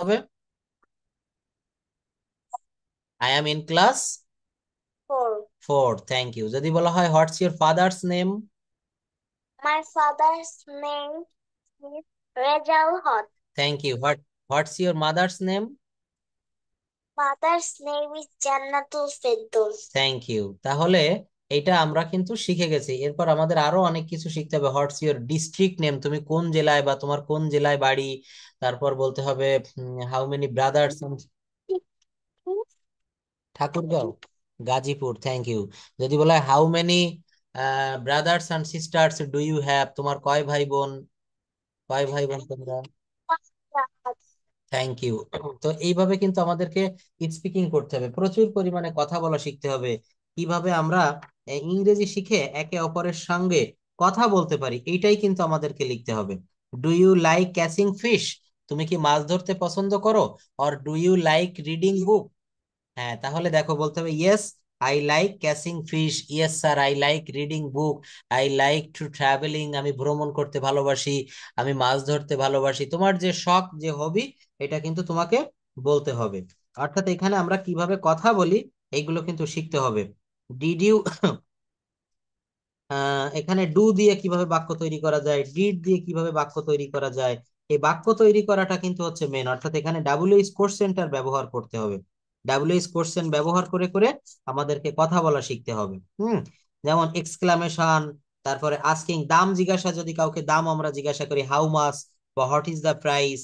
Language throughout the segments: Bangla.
হবে I am in class Four. 4। Thank you. যদি বলা হয় what's your father's name? My father's name is Rajal Hot. Thank you. What's your mother's name? Mother's name is Jannatul Firdaus. Thank you. তাহলে এটা আমরা কিন্তু শিখে গেছি। এরপর আমাদের আরো অনেক কিছু শিখতে হবে। হোয়াটস ইউর ডিস্ট্রিক্ট নেম, তুমি কোন জেলায় বা তোমার কোন জেলায় বাড়ি। তারপর বলতে হবে how many brothers. Thakurgaon, Gazipur. Thank you. যদি বলা হয় how many brothers and sisters do you have, তোমার কয় ভাই বোন, কয় ভাই বোন তোমরা? Thank you. তো এইভাবে কিন্তু আমাদেরকে স্পিকিং করতে হবে, প্রচুর পরিমাণে কথা বলা শিখতে হবে। কিভাবে আমরা ইংরেজি শিখে একে অপরের সঙ্গে কথা বলতে পারি, এইটাই কিন্তু আমাদেরকে লিখতে হবে। Do you like catching fish, তুমি কি মাছ ধরতে পছন্দ করো? Or do you like reading book? হ্যাঁ, তাহলে দেখো বলতে হবে yes I like catching fish, yes sir I like reading book, I like to travelling, আমি ভ্রমণ করতে ভালোবাসি, আমি মাছ ধরতে ভালোবাসি। তোমার যে শখ, যে হবি, এটা কিন্তু তোমাকে বলতে হবে। অর্থাৎ এখানে আমরা কিভাবে কথা বলি এইগুলো কিন্তু শিখতে হবে। ডিড ইউ এখানে ডু দিয়ে কিভাবে বাক্য তৈরি করা যায়, ডিড দিয়ে কিভাবে বাক্য তৈরি করা যায়, এই বাক্য তৈরি করাটা কিন্তু হচ্ছে মেন। অর্থাৎ এখানে ডাব্লিউএইচ কোশ্চেনটার ব্যবহার করতে হবে। ডাব্লিউএইচ কোশ্চেন ব্যবহার করে করে আমাদেরকে কথা বলা শিখতে হবে। যেমন এক্সক্লামেশন, তারপরে আস্কিং, দাম জিজ্ঞাসা, যদি কাউকে দাম আমরা জিজ্ঞাসা করি হাউ মাস, বা what is the price.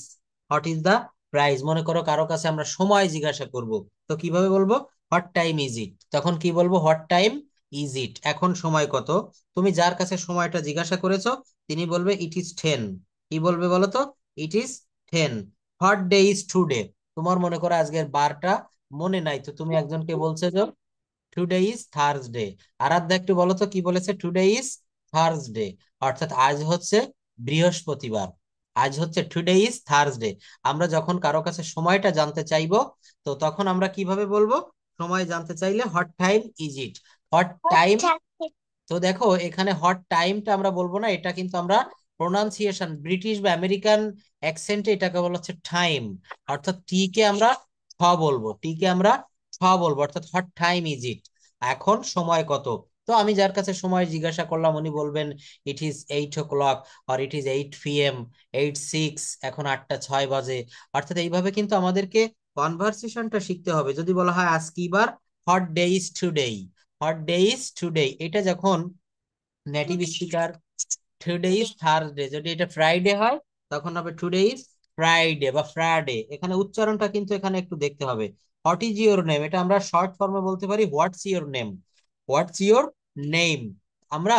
What is the price, মনে করো কারো কাছে আমরা সময় জিজ্ঞাসা করব, তো কিভাবে বলবো? What time is it. তখন কি বলবো? হোয়াট টাইম ইজ ইট, এখন সময় কত। তুমি যার কাছে সময়টা জিজ্ঞাসা করেছো তিনি বলবে ইট ইজ 10। কি বলবে বলো তো? It is 10। What day is today, তোমার মনে করো আজকের বারটা মনে নাই, তো তুমি একজনকে বলছো যে টুডে ইজ থার্সডে। আরাধ্যা একটু বলো তো কি বলেছে? টুডে ইজ থার্সডে, অর্থাৎ আজ হচ্ছে বৃহস্পতিবার। আজ হচ্ছে টুডে ইজ থার্সডে। আমরা যখন কারো কাছে সময়টা জানতে চাইবো, তো তখন আমরা কিভাবে বলবো? সময় জানতে চাইলে what time is it, what time. তো দেখো এখানে হট টাইমটা আমরা বলবো না, এটা কিন্তু আমরা প্রোনাউন্সিয়েশন ব্রিটিশ বা আমেরিকান অ্যাকসেন্টে এটাকে বলা হচ্ছে টাইম। অর্থাৎ টি কে আমরা ছ বলবো, টি কে আমরা ছ বলবো, অর্থাৎ হট টাইম ইজ ইট, এখন সময় কত। তো আমি যার কাছে সময় জিজ্ঞাসা করলাম উনি বলবেন it is 8 o'clock, R it is 8 p.m, 8:06, এখন 8:06 বাজে। অর্থাৎ এইভাবে কিন্তু আমাদেরকে কনভারসেশনটা শিখতে হবে। যদি বলা হয় আজ কি বার, what day is today, what day is today, এটা যখন native speaker, today is Thursday, যদি এটা ফ্রাইডে হয় তখন হবে টুডে ইজ ফ্রাইডে বা ফ্রাইডে। এখানে উচ্চারণটা কিন্তু এখানে একটু দেখতে হবে। হোয়াট ইজ ইওর নেম, এটা আমরা শর্ট ফর্মে বলতে পারি what's your name, what's your name. আমরা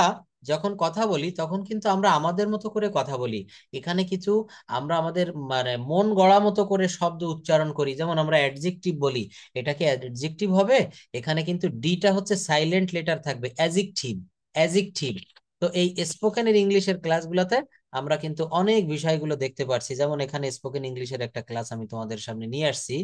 যখন কথা বলি তখন কিন্তু আমরা আমাদের মতো করে কথা বলি। এখানে কিছু আমরা আমাদের মানে মন গড়া মতো করে শব্দ উচ্চারণ করি, যেমন আমরা অ্যাডজেক্টিভ বলি, এটা কি অ্যাডজেক্টিভ হবে? এখানে কিন্তু ডিটা হচ্ছে সাইলেন্ট লেটার থাকবে, অ্যাজেক্টিভ, অ্যাজেক্টিভ। তো এই স্পোকেন ইংলিশের ক্লাসগুলোতে আমরা কিন্তু অনেক বিষয়গুলো দেখতে পারছি। যেমন এখানে স্পোকেন ইংলিশের একটা ক্লাস আমি তোমাদের সামনে নিয়ে আসছি।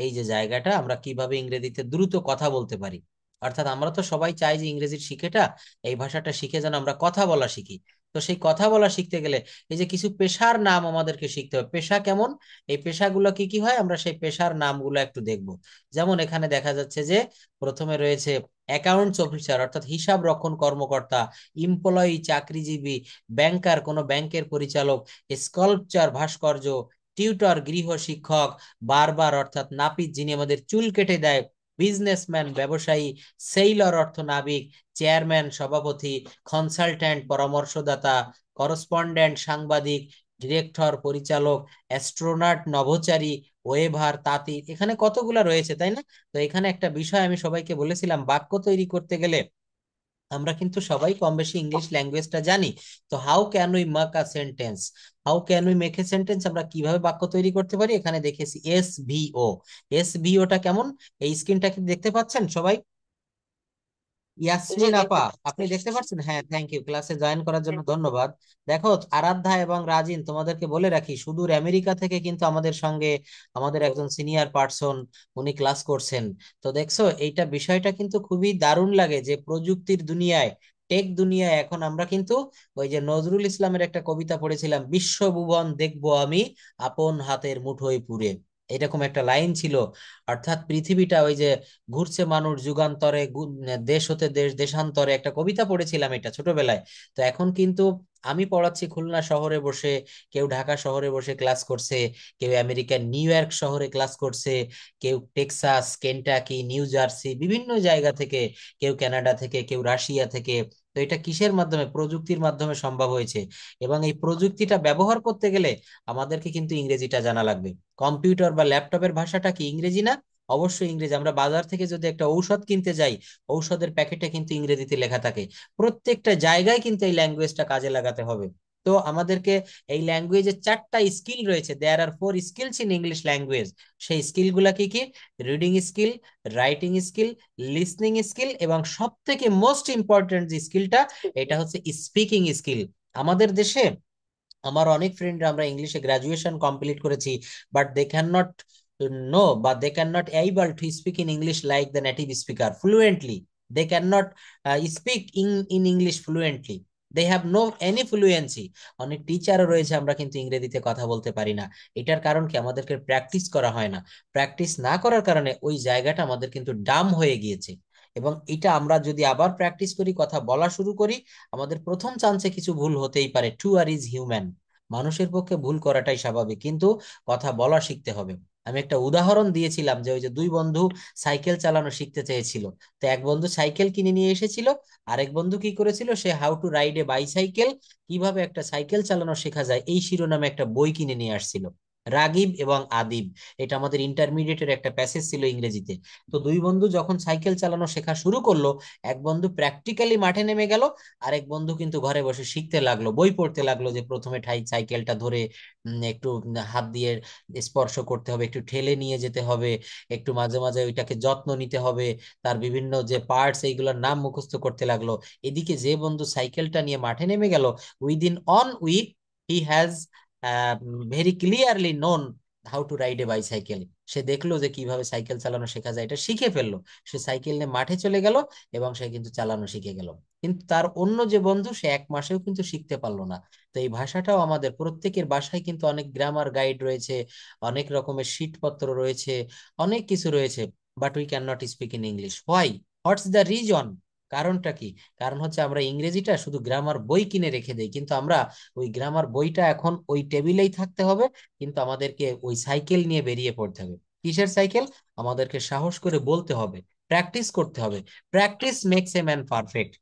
এই যে জায়গাটা, আমরা কিভাবে ইংরেজিতে দ্রুত কথা বলতে পারি। অর্থাৎ আমরা তো সবাই চাই যে ইংরেজির শিখেটা, এই ভাষাটা শিখে যেন আমরা কথা বলা শিখি। তো সেই কথা বলা শিখতে গেলে এই যে কিছু পেশার নাম আমাদেরকে শিখতে হবে। পেশা কেমন, এই পেশাগুলো কি কি হয়, আমরা সেই পেশার নামগুলো একটু দেখব। যেমন এখানে দেখা যাচ্ছে যে প্রথমে রয়েছে অ্যাকাউন্টস অফিসার, অর্থাৎ হিসাব রক্ষণ কর্মকর্তা, এমপ্লয়ি চাকরিজীবী, ব্যাংকার কোনো ব্যাংকের পরিচালক, স্কাল্পচার ভাস্কর্য, টিউটর গৃহ শিক্ষক, বারবার অর্থাৎ নাপিত যিনি আমাদের চুল কেটে দেয়, বিজনেসম্যান ব্যবসায়ী, সেইলর অর্থ নাবিক, চেয়ারম্যান সভাপতি, কনসালট্যান্ট পরামর্শদাতা, করসপন্ডেন্ট সাংবাদিক, ডিরেক্টর পরিচালক, অ্যাস্ট্রোনট নভোচারী, ওয়েভার তাঁতি। এখানে কতগুলা রয়েছে তাই না? তো এখানে একটা বিষয় আমি সবাইকে বলেছিলাম, বাক্য তৈরি করতে গেলে আমরা কিন্তু সবাই কম বেশি ইংলিশ ল্যাঙ্গুয়েজটা জানি। তো how can we make a sentence, how can we make a sentence, আমরা কিভাবে বাক্য তৈরি করতে পারি? এখানে দেখেছি SVO। SVOটা কেমন, এই স্ক্রিনটা কি দেখতে পাচ্ছেন সবাই? জি ইয়াসমিন আপা, দেখতে আপনি দেখতে পাচ্ছেন? হ্যাঁ, থ্যাংক ইউ, ক্লাসে জয়েন করার জন্য ধন্যবাদ। দেখো আরাধ্যা এবং রাজিন, তোমাদেরকে বলে রাখি সুদূর আমেরিকা থেকে কিন্তু আমাদের সঙ্গে আমাদের একজন সিনিয়র পার্সন উনি ক্লাস করছেন। তো দেখছো এইটা বিষয়টা কিন্তু খুবই দারুণ লাগে যে প্রযুক্তির দুনিয়ায় টেক দুনিয়া এখন আমরা কিন্তু ওই যে নজরুল ইসলামের একটা কবিতা পড়েছিলাম, বিশ্বভুবন দেখবো আমি আপন হাতের মুঠোয় পুরে, এরকম একটা লাইন ছিল। অর্থাৎ পৃথিবীটা ওই যে ঘুরছে মানুষ যুগান্তরে, দেশ হতে দেশ দেশান্তরে, একটা কবিতা পড়েছিলাম এটা ছোটবেলায়। তো এখন কিন্তু আমি পড়াচ্ছি খুলনা শহরে বসে, কেউ ঢাকা শহরে বসে ক্লাস করছে, কেউ আমেরিকার নিউ ইয়র্ক শহরে ক্লাস করছে, কেউ টেক্সাস, কেন্টাকি, নিউ জার্সি, বিভিন্ন জায়গা থেকে, কেউ কানাডা থেকে, কেউ রাশিয়া থেকে। তো এটা কিসের মাধ্যমে? প্রযুক্তির মাধ্যমে সম্ভব হয়েছে। এবং এই প্রযুক্তিটা ব্যবহার করতে গেলে আমাদেরকে কিন্তু ইংরেজিটা জানা লাগবে। কম্পিউটার বা ল্যাপটপের ভাষাটা কি ইংরেজি না? অবশ্যই ইংরেজি। আমরা বাজার থেকে যদি একটা ঔষধ কিনতে যাই, ঔষধের প্যাকেটে কিন্তু ইংরেজিতে লেখা থাকে। প্রত্যেকটা জায়গায় কিন্তু এই ল্যাঙ্গুয়েজটা কাজে লাগাতে হবে। তো আমাদেরকে এই ল্যাঙ্গুয়েজের 4টা স্কিল রয়েছে, দেয়ার আর 4 স্কিলস ইন ইংলিশ ল্যাঙ্গুয়েজ। সেই স্কিলগুলা কি কি? Reading skill, writing skill, listening skill, এবং সব থেকে মোস্ট ইম্পর্টেন্ট যে স্কিলটা, এটা হচ্ছে স্পিকিং স্কিল। আমাদের দেশে আমার অনেক ফ্রেন্ড, আমরা ইংলিশে গ্রাজুয়েশন কমপ্লিট করেছি, but they can not know বা they can not able to speak in English like the native speaker fluently. They can not speak in English fluently, they have no any fluency. অনেক টিচারও রয়েছে, আমরা কিন্তু ইংরেজিতে কথা বলতে পারি না। এটার কারণ কি? আমাদেরকে প্র্যাকটিস করা হয় না। প্র্যাকটিস না করার কারণে ওই জায়গাটা আমাদের কিন্তু ডাম হয়ে গিয়েছে। এবং এটা আমরা যদি আবার প্র্যাকটিস করি, কথা বলা শুরু করি, আমাদের প্রথম চান্সে কিছু ভুল হতেই পারে, টু আর ইজ হিউম্যান। মানুষের পক্ষে ভুল করাটাই স্বাভাবিক, কিন্তু কথা বলা শিখতে হবে। আমি একটা উদাহরণ দিয়েছিলাম যে ওই যে দুই বন্ধু সাইকেল চালানো শিখতে চেয়েছিল। তো এক বন্ধু সাইকেল কিনে নিয়ে এসেছিল, আরেক বন্ধু কি করেছিল, say how to ride a bicycle, কিভাবে একটা সাইকেল চালানো শেখা যায়, এই শিরোনামে একটা বই কিনে নিয়ে আসছিল, রাগিব এবং আদিব। এটা আমাদের ইন্টারমিডিয়েটের একটা প্যাসেজ ছিল ইংরেজিতে। তো দুই বন্ধু যখন সাইকেল চালানো শেখা শুরু করলো, এক বন্ধু প্র্যাকটিক্যালি মাঠে নেমে গেল, আরেক বন্ধু কিন্তু ঘরে বসে শিখতে লাগলো, বই পড়তে লাগলো, যে প্রথমে সাইকেলটা ধরে একটু হাত দিয়ে স্পর্শ করতে হবে, একটু ঠেলে নিয়ে যেতে হবে, একটু মাঝে মাঝে ওইটাকে যত্ন নিতে হবে, তার বিভিন্ন যে পার্টস এইগুলোর নাম মুখস্থ করতে লাগলো। এদিকে যে বন্ধু সাইকেলটা নিয়ে মাঠে নেমে গেল, within on week he has very clearly known how to ride a bicycle. সে দেখলো যে কিভাবে সাইকেল চালানো শেখা যায়, এটা শিখে ফেললো। সে সাইকেল নিয়ে মাঠে চলে গেল এবং সে কিন্তু চালানো শিখে গেল। কিন্তু তার অন্য যে বন্ধু, সে 1 মাসেও কিন্তু শিখতে পারলো না। তো এই ভাষাটাও আমাদের প্রত্যেকের বাসায় কিন্তু অনেক গ্রামার গাইড রয়েছে, অনেক রকমের শীটপত্র রয়েছে, অনেক কিছু রয়েছে, but we can not speak in English. Why? What's the reason? কারণটা কি? কারণ হচ্ছে আমরা ইংরেজিটা শুধু গ্রামার বই কিনে রেখে দেই, কিন্তু আমরা ওই গ্রামার বইটা এখন ওই টেবিলেই থাকতে হবে, কিন্তু আমাদেরকে ওই সাইকেল নিয়ে বেরিয়ে পড়তে হবে। কিসের সাইকেল? আমাদেরকে সাহস করে বলতে হবে, প্র্যাকটিস করতে হবে। Practice makes a man perfect.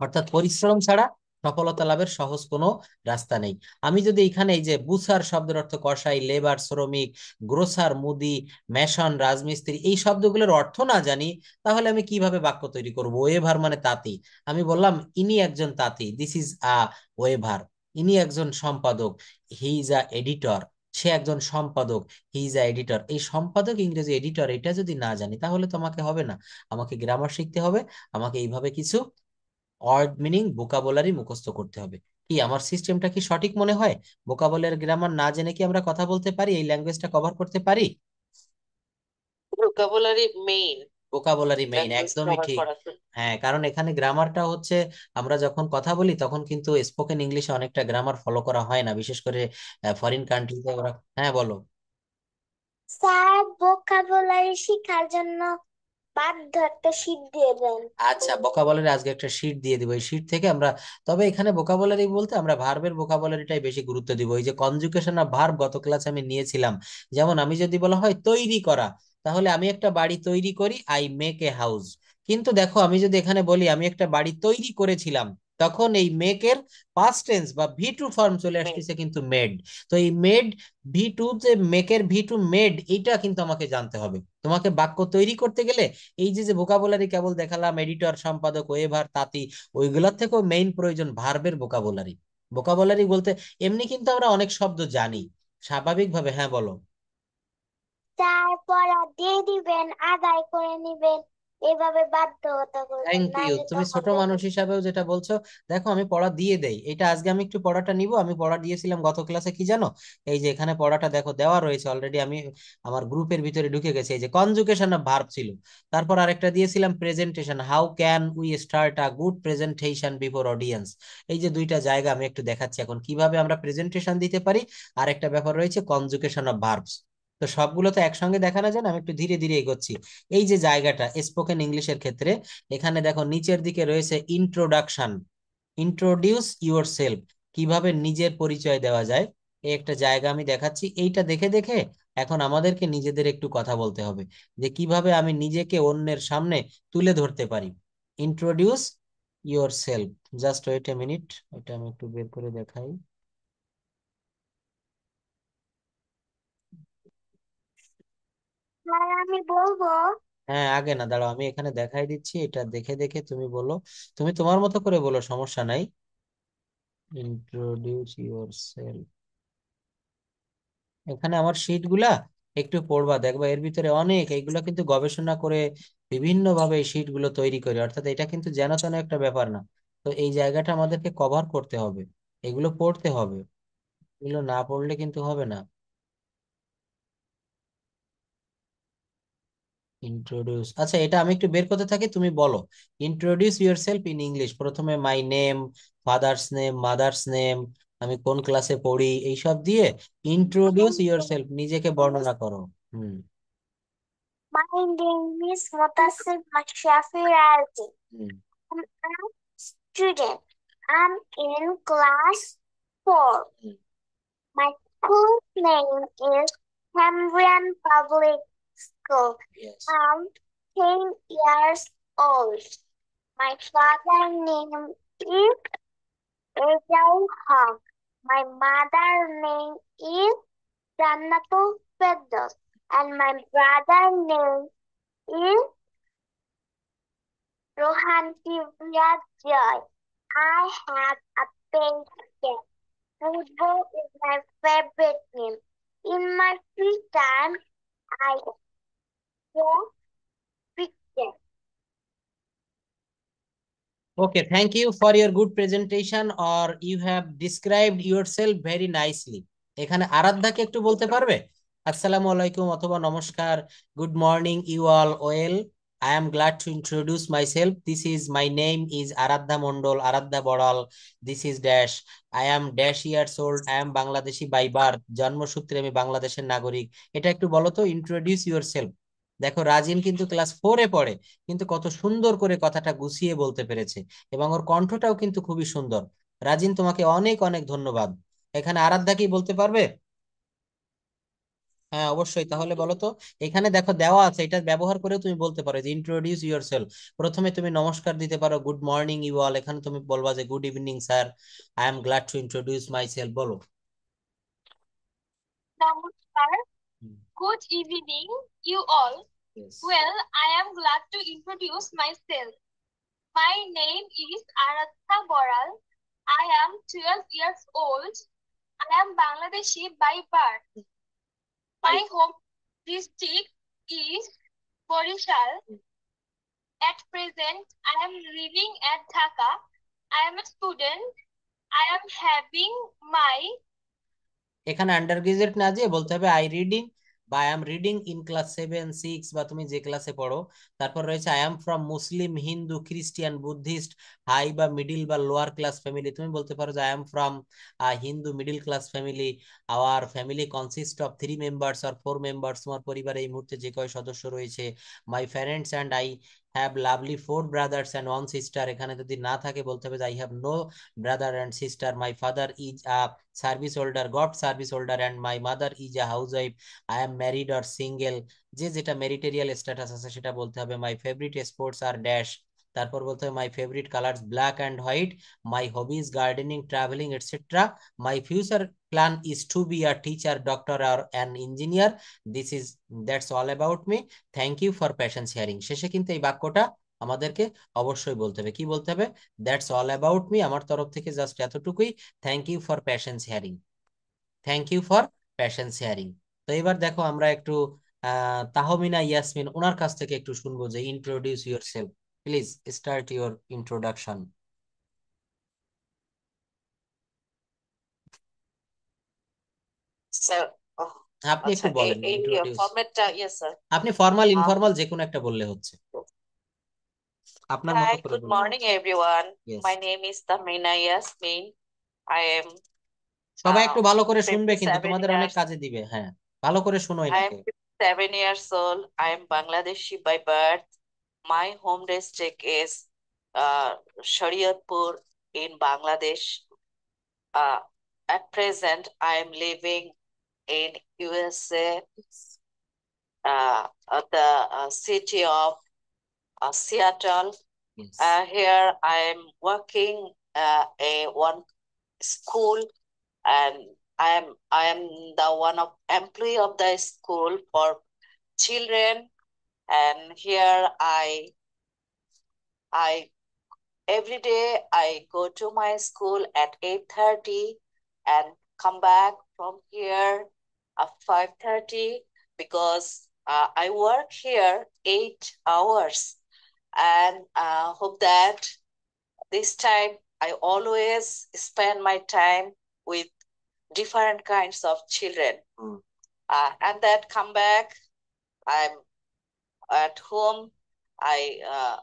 অর্থাৎ পরিশ্রম ছাড়া সফলতা লাভের সহজ কোনো রাস্তা নেই। আমি যদি এখানে এই যে বুসার শব্দের অর্থ কসাই, লেবার শ্রমিক, গ্রোসার মুদি, মেশন রাজমিস্ত্রি, এই শব্দগুলোর অর্থ না জানি, তাহলে আমি কিভাবে বাক্য তৈরি করব? ওয়েভার মানে তাঁতি, আমি বললাম ইনি একজন তাঁতি, দিস ইজ আ ওয়েভার। ইনি একজন সম্পাদক, হি ইজ আ এডিটর, সে একজন সম্পাদক, হি ইজ আ এডিটর। এই সম্পাদক ইংরেজি এডিটর, এটা যদি না জানি তাহলে তো আমাকে হবে না। আমাকে গ্রামার শিখতে হবে, আমাকে এইভাবে কিছু ওয়ার্ড মিনিং ভোকাবুলারি মুখস্থ করতে হবে। কি আমার সিস্টেমটা কি সঠিক মনে হয়? ভোকাবুলারি গ্রামার না জেনে কি আমরা কথা বলতে পারি, এই ল্যাঙ্গুয়েজটা কভার করতে পারি? Vocabulary main vocabulary main, language একদমই কভার ঠিক। করা তো। হ্যাঁ, কারণ এখানে গ্রামারটা হচ্ছে, আমরা যখন কথা বলি তখন কিন্তু স্পোকেন ইংলিশে অনেকটা গ্রামার ফলো করা হয় না, বিশেষ করে ফরেন কান্ট্রিতে ওরা। হ্যাঁ বলো। স্যার, ভোকাবুলারি শেখার জন্য বাধ্য একটা শীট দিয়ে দেন। আচ্ছা, ভোকাবুলারি আজকে একটা শীট দিয়ে দিব, এই শীট থেকে আমরা, তবে এখানে ভোকাবুলারি বলতে আমরা ভার্বের ভোকাবুলারিটাই বেশি গুরুত্ব দিব। এই যে কনজুগেশন অফ ভার্ব গত ক্লাসে আমি নিয়েছিলাম। যেমন আমি যদি বলা হয় তৈরি করা, তাহলে আমি একটা বাড়ি তৈরি করি, আই মেক এ হাউস। কিন্তু দেখো, আমি যদি এখানে বলি আমি একটা বাড়ি তৈরি করেছিলাম, তখন এই মেকের পাস্ট টেন্স বা ভি টু ফর্ম চলে মেইন। আসতেছে কিন্তু মেড। তো এই মেড, ভি টু, যে মেকের ভি টু মেড, এইটা কিন্তু আমাকে জানতে হবে। তোমাকে বাক্য তৈরি করতে গেলে এই যে যে ভোকাবুলারি কেবল দেখালাম, এডিটর, সম্পাদক, ওয়েভার, তাঁতি, ওইগুলোর থেকেও মেইন প্রয়োজন ভার্বের ভোকাবুলারি। ভোকাবুলারি বলতে এমনি কিন্তু আমরা অনেক শব্দ জানি স্বাভাবিকভাবে। হ্যাঁ বলো। স্যার, পড়া দিয়ে দিবেন, আদায় করে নিবেন। এভাবে বাধ্যকতা করবেন, থ্যাংক ইউ, নাহলে তুমি তখন ছোট মানুষ দেখবেন। হিসাবেও যেটা বলছো। দেখো আমি পড়া দিয়ে দেই, এটা আজকে আমি একটু পড়াটা নিব। আমি পড়া দিয়েছিলাম গত ক্লাসে, কি জানো? এই যে এখানে পড়াটা দেখো দেওয়া রয়েছে অলরেডি, আমি আমার গ্রুপের ভিতরে ঢুকে গেছে। এই যে কনজুগেশন অফ ভার্ব ছিল, তারপর আরেকটা দিয়েছিলাম presentation, how can we start a good presentation before audience. এই যে দুইটা জায়গা আমি একটু দেখাচ্ছি এখন কিভাবে আমরা প্রেজেন্টেশন দিতে পারি। আর একটা ব্যাপার রয়েছে কনজুগেশন অফ ভার্বস। তো সবগুলো তো একসঙ্গে দেখানো যায় না, আমি একটু ধীরে ধীরে এগোচ্ছি। এই যে জায়গাটা স্পোকেন ইংলিশের ক্ষেত্রে, এখানে দেখো নিচের দিকে রয়েছে ইন্ট্রোডাকশন, ইন্ট্রোডিউস ইউর সেলফ, কিভাবে নিজের পরিচয় দেওয়া যায়। এই একটা জায়গা আমি দেখাচ্ছি, এইটা দেখে দেখে এখন আমাদেরকে নিজেদের একটু কথা বলতে হবে যে কিভাবে আমি নিজেকে অন্যের সামনে তুলে ধরতে পারি। Introduce your self, just wait a minute, এটা আমি একটু বের করে দেখাই। আর আমি বলবো, হ্যাঁ আগে না, দাঁড়াও আমি এখানে দেখাই দিচ্ছি, এটা দেখে দেখে তুমি বলো, তুমি তোমার মতো করে বলো, সমস্যা নাই। ইন্ট্রোডিউস ইউর সেলফ, এখানে আমার শিট গুলা একটু পড়বা, দেখবা এর ভিতরে অনেক, এইগুলা কিন্তু গবেষণা করে বিভিন্ন ভাবে এই শিট গুলো তৈরি করে, অর্থাৎ এটা কিন্তু যেন তেন একটা ব্যাপার না। তো এই জায়গাটা আমাদেরকে কভার করতে হবে, এগুলো পড়তে হবে, এগুলো না পড়লে কিন্তু হবে না। ইন্ট্রোডিউস, আচ্ছা এটা আমি একটু বের করতে থাকি, তুমি বলো। Introduce your self in English, প্রথমে my name, father's name, mother's name, আমি কোন ক্লাসে পড়ি, এইসব দিয়ে ইন্ট্রোডিউস ইউর সেলফ, নিজেকে বর্ণনা করো। হুম। my name is Mutassim Mashafi Razi. Hmm. I'm a student. I'm in class 4. Hmm. My school name is Cambrian Public School. Yes. I'm 10 years old. My father name is Ejai Haq. My mother name is Jannatul Firdaus. And my brother name is Rohan Kibriya Joy. I have a pet cat. Football is my favorite game. In my free time, I draw pictures. Okay, thank you for your good presentation, or you have described yourself very nicely. এখানে আরাধ্যাকে একটু বলতে পারবে? আসসালামু আলাইকুম অথবা নমস্কার, good morning you all, well, I am glad to introduce myself. This is my name is Aradha Mondol, Aradha Boral. This is dash. I am dash years old. I am Bangladeshi by birth. জন্মসূত্রে আমি বাংলাদেশের নাগরিক। এটা একটু বলো তো, ইন্ট্রোডিউস ইউর সেলফ। দেখো রাজিন কিন্তু ক্লাস 4-এ পড়ে, কিন্তু কত সুন্দর করে কথাটা গুছিয়ে বলতে পেরেছে, এবং ওর কণ্ঠটাও কিন্তু খুবই সুন্দর। রাজিন তোমাকে অনেক অনেক ধন্যবাদ। এখানে আরাধ্যা কি বলতে পারবে? হ্যাঁ অবশ্যই, তাহলে বলো তো। এখানে দেখো দেওয়া আছে, এটা ব্যবহার করে তুমি বলতে পারো যে ইন্ট্রোডিউস ইউর সেলফ। প্রথমে তুমি নমস্কার দিতে পারো, গুড মর্নিং ইউ অল, এখানে তুমি বলবা যে good evening sir, I am glad to introduce my self, বলো। Namaskar. Hmm. Good evening, you all. Yes. Well, I am glad to introduce myself. My name is Aradha Boral. I am 12 years old. I am Bangladeshi by birth. My home district is Borishal. At present, I am living at Dhaka. I am a student. I am having my এখানে আন্ডার গ্রাজুয়েট না দিয়ে বলতে হবে আই রিডিং, বা I am reading in class 7, 6, বা তুমি যে ক্লাসে পড়ো। তারপর রয়েছে I am from Muslim, Hindu, Christian, Buddhist, high বা মিডিল বা লোয়ার ক্লাস ফ্যামিলি, তুমি বলতে পারো যে I am from Hindu middle class family. Our family consist of 3 members or 4 members, তোমার পরিবারে এই মুহূর্তে যে কয় সদস্য রয়েছে। My parents and I have lovely 4 brothers and 1 sister, এখানে যদি না থাকে বলতে হবে যে I have no brother and sister. My father is a service holder, god service holder, and my mother is a housewife. I am married or single, যে যেটা ম্যারিটেরিয়াল স্ট্যাটাস আছে সেটা বলতে হবে। My favourite sports are dash, তারপর বলতে হবে my favourite colours black and white. My hobbies gardening, travelling etcetera. My future plan is to be a teacher, doctor আর an engineer. This is that's all about me, thank you for passion sharing. শেষে কিন্তু এই বাক্যটা আমাদেরকে অবশ্যই বলতে হবে, কি বলতে হবে? দ্যাটস অল অ্যাবাউট মি, আমার তরফ থেকে জাস্ট এতটুকুই, thank you for passion sharing, thank you for passion sharing. তো এবার দেখো আমরা একটু তাহমিনা ইয়াসমিন, ওনার কাছ থেকে একটু শুনবো যে introduce your self. Please start your introduction. Sir, আপনি আচ্ছা, একটু এই বলেন এই ইন্ট্রোডিউস। ফরম্যাটটা, ইয়েস স্যার। আপনি ফর্মাল ইনফর্মাল যে কোনো একটা বললে হচ্ছে, আপনার মতো হাই, করে গুড বলুন। Morning everyone. Yes. My name is Tahmina Yasmin. I am সবাই একটু ভালো করে শুনবে, কিন্তু 57 তোমাদের অনেক years. কাজে দিবে। হ্যাঁ, ভালো করে শোনো I am এনাকে। 57 years old. I am Bangladeshi by birth. My home district is Shariatpur in Bangladesh. At present, I am living in USA, at the city of Seattle. Yes. Here I am working a one school, and I am the one of employee of the school for children. And here I every day I go to my school at 8:30 and come back from here at 5:30, because I work here 8 hours, and hope that this time I always spend my time with different kinds of children. And that come back, I'm at home. I uh,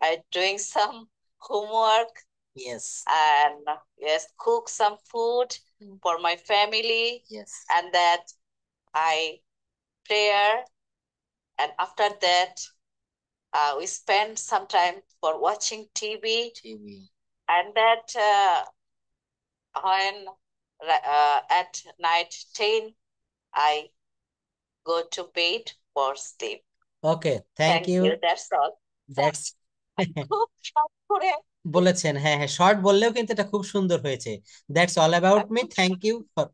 I doing some homework, Yes. and yes, cook some food for my family, Yes. and that I prayer, and after that we spend some time for watching TV, and that when at night 10 I go to bed for sleep. Okay, thank Thank you. you. That's all. That's খুব শর্ট করে বলেছেন। হ্যাঁ হ্যাঁ, শর্ট বললেও কিন্তু এটা খুব সুন্দর হয়েছে। That's all about me, thank you for,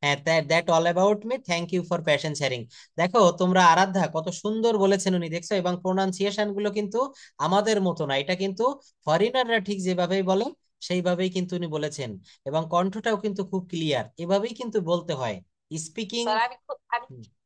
হ্যাঁ that all about me, thank you for passion sharing. দেখো তোমরা আরাধ্যা কত সুন্দর বলেছেন উনি, দেখছো? এবং প্রোনাউন্সিয়েশন গুলো কিন্তু আমাদের মতো না, এটা কিন্তু ফরেনাররা ঠিক যেভাবেই বলে সেইভাবেই কিন্তু উনি বলেছেন। এবং কণ্ঠটাও কিন্তু খুব ক্লিয়ার, এভাবেই কিন্তু বলতে হয় স্পিকিং। স্যার, আমি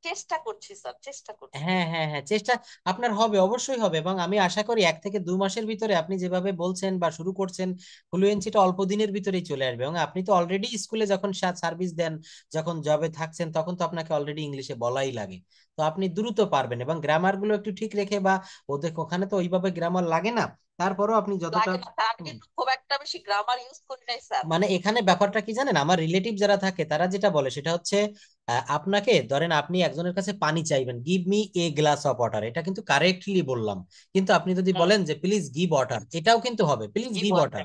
চেষ্টা করছি স্যার, চেষ্টা করছি। হ্যাঁ হ্যাঁ হ্যাঁ, চেষ্টা আপনার হবে, অবশ্যই হবে। এবং আমি আশা করি 1 থেকে 2 মাসের ভিতরে আপনি যেভাবে বলছেন বা শুরু করছেন, ফ্লুয়েন্সিটা অল্প দিনের ভিতরেই চলে আসবে। এবং আপনি তো অলরেডি স্কুলে যখন সার্ভিস দেন, যখন জবে থাকছেন, তখন তো আপনাকে অলরেডি ইংলিশে বলাই লাগে। তো আপনি দ্রুত পারবেন। এবং গ্রামার গুলো একটু ঠিক রেখে, বা ওদের ওখানে তো ওইভাবে গ্রামার লাগে না, তারপরও আপনি যতটা, লাগে না স্যার, আমি কিন্তু খুব একটা বেশি গ্রামার ইউজ করি নাই স্যার। মানে এখানে ব্যাপারটা কি জানেন, আমার রিলেটিভ যারা থাকে তারা যেটা বলে সেটা হচ্ছে, আপনাকে ধরেন আপনি একজনের কাছে পানি চাইবেন, give me a glass of water, এটা কিন্তু কারেক্টলি বললাম। কিন্তু আপনি যদি বলেন যে প্লিজ গিভ ওয়াটার, এটাও কিন্তু হবে, প্লিজ কি গিভ বলে, ওয়াটার।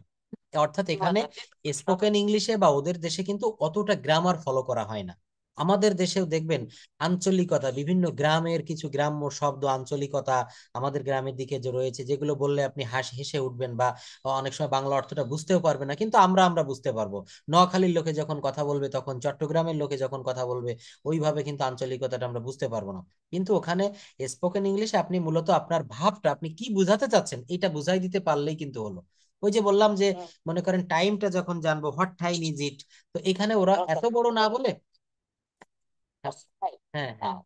অর্থাৎ কি এখানে বলে? স্পোকেন ইংলিশে বা ওদের দেশে কিন্তু অতটা গ্রামার ফলো করা হয় না। আমাদের দেশেও দেখবেন আঞ্চলিকতা, বিভিন্ন গ্রামের কিছু গ্রাম্য শব্দ, আঞ্চলিকতা আমাদের গ্রামের দিকে যে রয়েছে, যেগুলো বললে আপনি হেসে উঠবেন, বা অনেক সময় বাংলা অর্থটা বুঝতেও পারবে না, কিন্তু আমরা বুঝতে পারবো। নোয়াখালীর লোকে যখন কথা বলবে, তখন চট্টগ্রামের লোকে যখন কথা বলবে, ওইভাবে কিন্তু আঞ্চলিকতাটা আমরা বুঝতে পারবো না। কিন্তু ওখানে স্পোকেন ইংলিশে আপনি মূলত আপনার ভাবটা, আপনি কি বুঝাতে চাচ্ছেন, এটা বুঝাই দিতে পারলেই কিন্তু হলো। ওই যে বললাম যে, মনে করেন টাইমটা যখন জানবো, হোয়াট টাইম ইজ ইট, তো এখানে ওরা এত বড় না বলে, হ্যাঁ হ্যাঁ,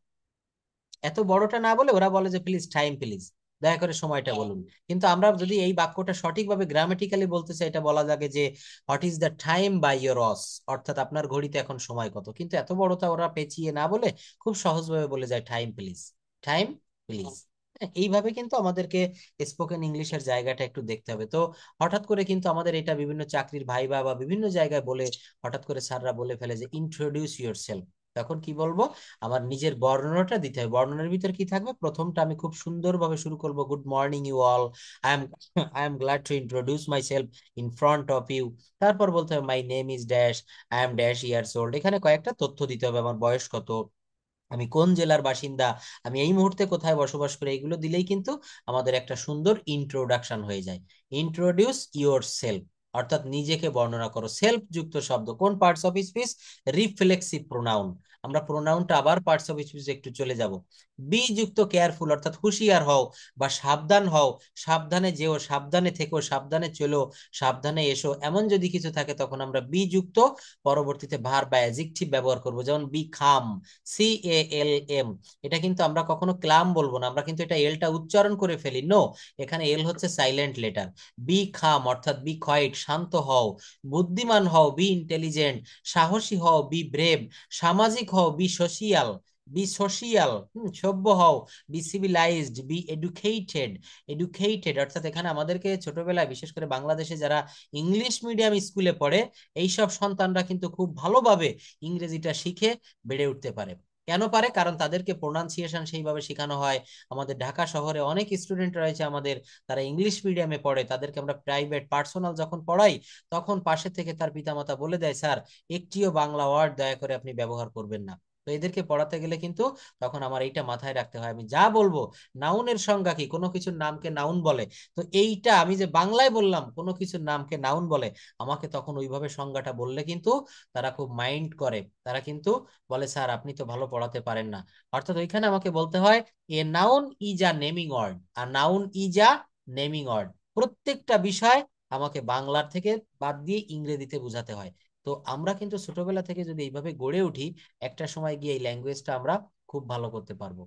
এত বড়টা না বলে ওরা বলে যে প্লিজ টাইম, প্লিজ দয়া করে সময়টা বলুন। কিন্তু আমরা যদি এই বাক্যটা সঠিকভাবে গ্রামেটিক্যালি বলতে চাই, এটা বলা যাবে যে what is the time by your watch, অর্থাৎ আপনার ঘড়িতে এখন সময় কত। কিন্তু এত বড়টা ওরা পেঁচিয়ে না বলে খুব সহজভাবে বলে যায় টাইম প্লিজ, টাইম প্লিজ। এইভাবে কিন্তু আমাদেরকে স্পোকেন ইংলিশের জায়গাটা একটু দেখতে হবে। তো হঠাৎ করে কিন্তু আমাদের এটা বিভিন্ন চাকরির ভাইবা বা বিভিন্ন জায়গায় বলে, হঠাৎ করে স্যাররা বলে ফেলে যে ইন্ট্রোডিউস ইউর সেলফ। তখন কি বলবো, আমার নিজের বর্ণনাটা দিতে হবে। বর্ণনার ভিতর কি থাকবে, প্রথমটা আমি খুব সুন্দরভাবে শুরু করব, good morning you all, I am glad to introduce myself in front of you. তারপর বলতে হবে my name is dash, I am dash years old. এখানে কয়েকটা তথ্য দিতে হবে, আমার বয়স কত, আমি কোন জেলার বাসিন্দা, আমি এই মুহূর্তে কোথায় বসবাস করি, এগুলো দিলেই কিন্তু আমাদের একটা সুন্দর ইন্ট্রোডাকশন হয়ে যায়। ইন্ট্রোডিউস ইউর সেলফ, অর্থাৎ নিজেকে বর্ণনা করো। সেলফ যুক্ত শব্দ কোন parts of speech? Reflexive pronoun. আমরা প্রোনাউনটা আবার পার্টস অফ স্পিচ একটু চলে যাব। বি যুক্ত কেয়ারফুল অর্থাৎ হুঁশিয়ার হও বা সাবধান হও, সাবধানে যেও, সাবধানে থেকো, সাবধানে চলো, সাবধানে এসো, এমন যদি কিছু থাকে তখন আমরা বি যুক্ত পরবর্তীতে ভার্ব বা অ্যাডজেক্টিভ ব্যবহার করব, যেমন বি খাম, CALM। এটা কিন্তু আমরা কখনো ক্লাম বলবো না, আমরা কিন্তু এটা এলটা উচ্চারণ করে ফেলি, নো, এখানে এল হচ্ছে সাইলেন্ট লেটার। বি খাম অর্থাৎ বি কোয়াইট, শান্ত হও, বুদ্ধিমান হও, বি ইন্টেলিজেন্ট, সাহসী হও, বি ব্রেভ, সামাজিক হও, বি সোশিয়াল, সভ্য হও, বি সিভিলাইজড, বি এডুকেটেড, অর্থাৎ এখানে আমাদেরকে ছোটবেলায় বিশেষ করে বাংলাদেশে যারা ইংলিশ মিডিয়াম স্কুলে পড়ে এইসব সন্তানরা কিন্তু খুব ভালোভাবে ইংরেজিটা শিখে বেড়ে উঠতে পারে। কেন পারে? কারণ তাদেরকে প্রোনাউন্সিয়েশন সেইভাবে শেখানো হয়। আমাদের ঢাকা শহরে অনেক স্টুডেন্ট রয়েছে আমাদের, তারা ইংলিশ মিডিয়ামে পড়ে, তাদেরকে আমরা প্রাইভেট পার্সোনাল যখন পড়াই তখন পাশে থেকে তার পিতামাতা বলে দেয়, স্যার একটিও বাংলা ওয়ার্ড দয়া করে আপনি ব্যবহার করবেন না। তো এদেরকে পড়াতে গেলে কিন্তু তখন আমার এইটা মাথায় রাখতে হয়, আমি যা বলবো নাউনের সংজ্ঞা কি, কোনো কিছুর নামকে নাউন বলে, তো এইটা আমি যে বাংলায় বললাম কোনো কিছুর নামকে নাউন বলে, আমাকে তখন ওইভাবে সংজ্ঞাটা বললে কিন্তু তারা খুব মাইন্ড করে, তারা কিন্তু বলে স্যার আপনি তো ভালো পড়াতে পারেন না। অর্থাৎ ওইখানে আমাকে বলতে হয় a noun is a naming word, আর noun is a naming word. প্রত্যেকটা বিষয় আমাকে বাংলার থেকে বাদ দিয়ে ইংরেজিতে বোঝাতে হয়। তো আমরা কিন্তু ছোটবেলা থেকে যদি এইভাবে গড়ে উঠি, একটা সময় গিয়ে এই ল্যাঙ্গুয়েজটা আমরা খুব ভালো করতে পারবো।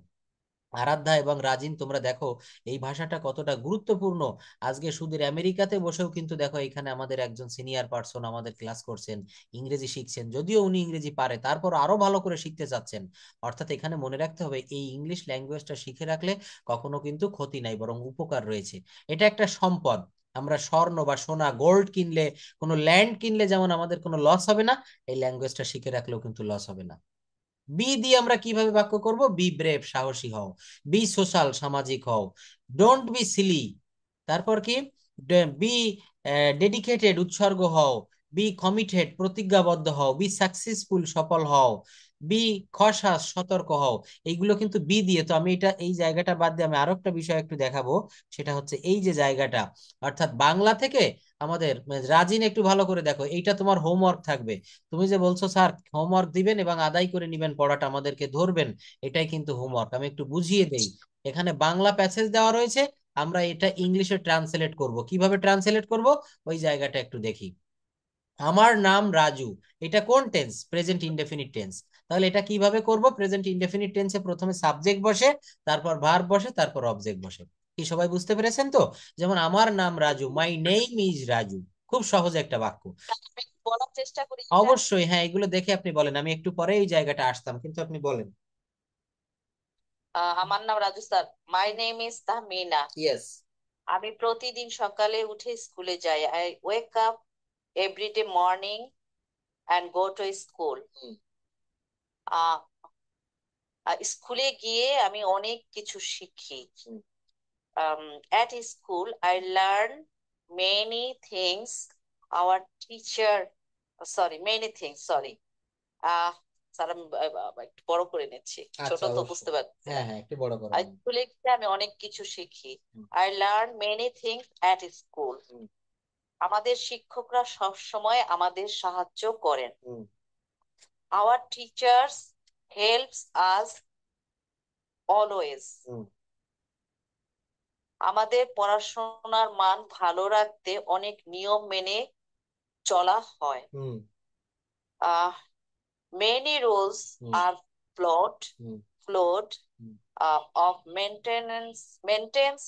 আরাধ্যা এবং রাজিন, তোমরা দেখো এই ভাষাটা কতটা গুরুত্বপূর্ণ। আজকে সুদূর আমেরিকাতে বসেও কিন্তু দেখো এখানে আমাদের একজন সিনিয়র পার্সন আমাদের ক্লাস করছেন, ইংরেজি শিখছেন, যদিও উনি ইংরেজি পারে তারপর আরো ভালো করে শিখতে চাচ্ছেন। অর্থাৎ এখানে মনে রাখতে হবে এই ইংলিশ ল্যাঙ্গুয়েজটা শিখে রাখলে কখনো কিন্তু ক্ষতি নাই, বরং উপকার রয়েছে। এটা একটা সম্পদ। আমরা স্বর্ণ বা সোনা গোল্ড কিনলে, কোনো ল্যান্ড কিনলে যেমন আমাদের কোনো লস হবে না, এই ল্যাঙ্গুয়েজটা শিখে রাখলেও কিন্তু লস হবে না। বি দিয়ে আমরা কিভাবে বাক্য করব? বি ব্রেভ, সাহসী হও, বি সোশ্যাল, সামাজিক হও, ডোন্ট বি সিলি, তারপর কি, বি ডেডিকেটেড, উৎসর্গ হও, বি কমিটেড, প্রতিজ্ঞাবদ্ধ হও, বি সাকসেসফুল, সফল হও, বি কশাস, সতর্ক হও। এইগুলো কিন্তু বি দিয়ে। তো আমি এটা এই জায়গাটা বাদ দিয়ে আমি আরো একটা বিষয় একটু দেখাবো, সেটা হচ্ছে এই যে জায়গাটা, অর্থাৎ বাংলা থেকে আমাদের রাজিন একটু ভালো করে দেখো, এইটা তোমার হোমওয়ার্ক থাকবে। তুমি যে বলছো স্যার হোমওয়ার্ক দিবেন এবং আদায় করে নিবেন, পড়াটা আমাদেরকে ধরবেন, এটাই কিন্তু হোমওয়ার্ক। আমি একটু বুঝিয়ে দেই, এখানে বাংলা প্যাসেজ দেওয়া রয়েছে, আমরা এটা ইংলিশে ট্রান্সলেট করব। কিভাবে ট্রান্সলেট করব ওই জায়গাটা একটু দেখি। আমার নাম রাজু, এটা কোন টেন্স? Present indefinite tense. তাহলে এটা কিভাবে করব? প্রেজেন্ট ইনডেফিনিট টেন্সে প্রথমে সাবজেক্ট বসে, তারপর ভার্ব বসে, তারপর অবজেক্ট বসে। কি সবাই বুঝতে পেরেছেন তো? যেমন আমার নাম রাজু, মাই নেম ইজ রাজু, খুব সহজ একটা বাক্য। আমি বলার চেষ্টা করি। অবশ্যই হ্যাঁ, এগুলো দেখে আপনি বলেন, আমি একটু পরে এই জায়গাটা আসতাম, কিন্তু আপনি বলেন। আমার নাম Raju sir. My name is Tahmina. Yes. আমি প্রতিদিন সকালে উঠে স্কুলে যাই। I wake up everyday morning and go to school. স্কুলে গিয়ে আমি অনেক কিছু শিখি। At school I learn many things. Our teacher, many things, sorry. Sir আমি একটু বড় করে নিচ্ছি, ছোট তো বুঝতে পারছি না। হ্যাঁ হ্যাঁ, একটু বড় করো। স্কুলে গিয়ে আমি অনেক কিছু শিখি। I learn many things at school. আমাদের শিক্ষকরা সব সময় আমাদের সাহায্য করেন। Our teachers helps us always. আমাদের পড়াশোনার মান ভালো রাখতে অনেক নিয়ম মেনে চলা হয়। Many rules are followed of maintains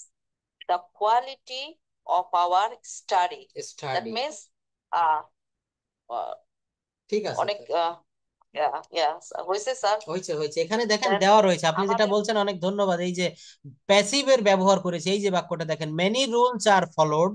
the quality of our study. That means ঠিক আছে, অনেক হয়েছে স্যার। হয়েছে এখানে দেখেন দেওয়া রয়েছে, আপনি যেটা বলছেন অনেক ধন্যবাদ। এই যে প্যাসিভের ব্যবহার করেছে, এই যে বাক্যটা দেখেন, মেনি রুলস আর ফলোড,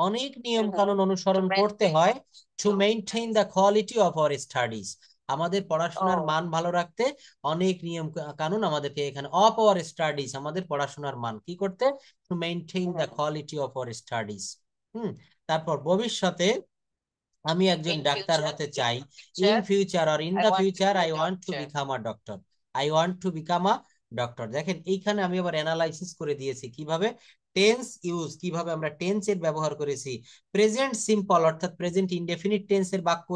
অনেক নিয়ম কানুন অনুসরণ করতে হয়, two maintain the quality of our studies, আমাদের পড়াশোনার মান ভালো রাখতে অনেক নিয়ম কানুন আমাদেরকে এখানে, অফ আওয়ার স্টাডিজ, আমাদের পড়াশোনার মান কি করতে? To maintain the quality of our studies. তারপর ভবিষ্যতে আমি একজন ডাক্তার হতে চাই। In future or in the future I want to become a doctor. I want to become a doctor. দেখেন এইখানে আমি আবার অ্যানালাইসিস করে দিয়েছি কিভাবে টেন্স ইউজ, কিভাবে আমরা টেন্স এর ব্যবহার করেছি। প্রেজেন্ট সিম্পল অর্থাৎ প্রেজেন্ট ইনডেফিনিট টেন্স এর বাক্য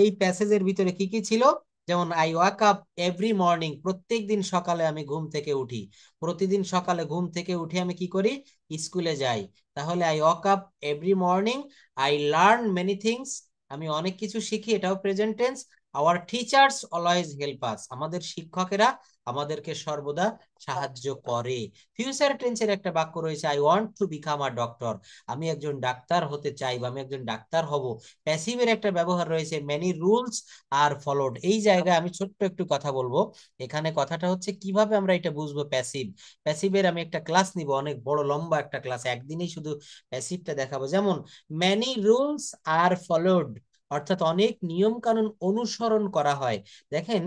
এই প্যাসেজের ভিতরে কি কি ছিল, যেমন I walk up every morning, প্রত্যেক দিন সকালে আমি ঘুম থেকে উঠি। প্রতিদিন সকালে ঘুম থেকে উঠে আমি কি করি, স্কুলে যাই। তাহলে I walk up every morning, I learn many things, আমি অনেক কিছু শিখি, এটাও present tense. Our teachers always help us, আমাদের শিক্ষকেরা আমাদেরকে সর্বদা সাহায্য করে। ফিউচার টেন্সের একটা বাক্য রয়েছে, I want to become a doctor, আমি একজন ডাক্তার হতে চাই বা আমি একজন ডাক্তার হব। প্যাসিভের একটা ব্যবহার রয়েছে, মেনি রুলস আর ফলোড। এই জায়গায় আমি ছোট্ট একটু কথা বলবো। এখানে কথাটা হচ্ছে কিভাবে আমরা এটা বুঝবো প্যাসিভ। প্যাসিভের আমি একটা ক্লাস নিব, অনেক বড় লম্বা একটা ক্লাস, একদিনেই শুধু প্যাসিভটা দেখাবো। যেমন মেনি রুলস আর ফলোড, অর্থাৎ অনেক নিয়ম কানুন অনুসরণ করা হয়। দেখেন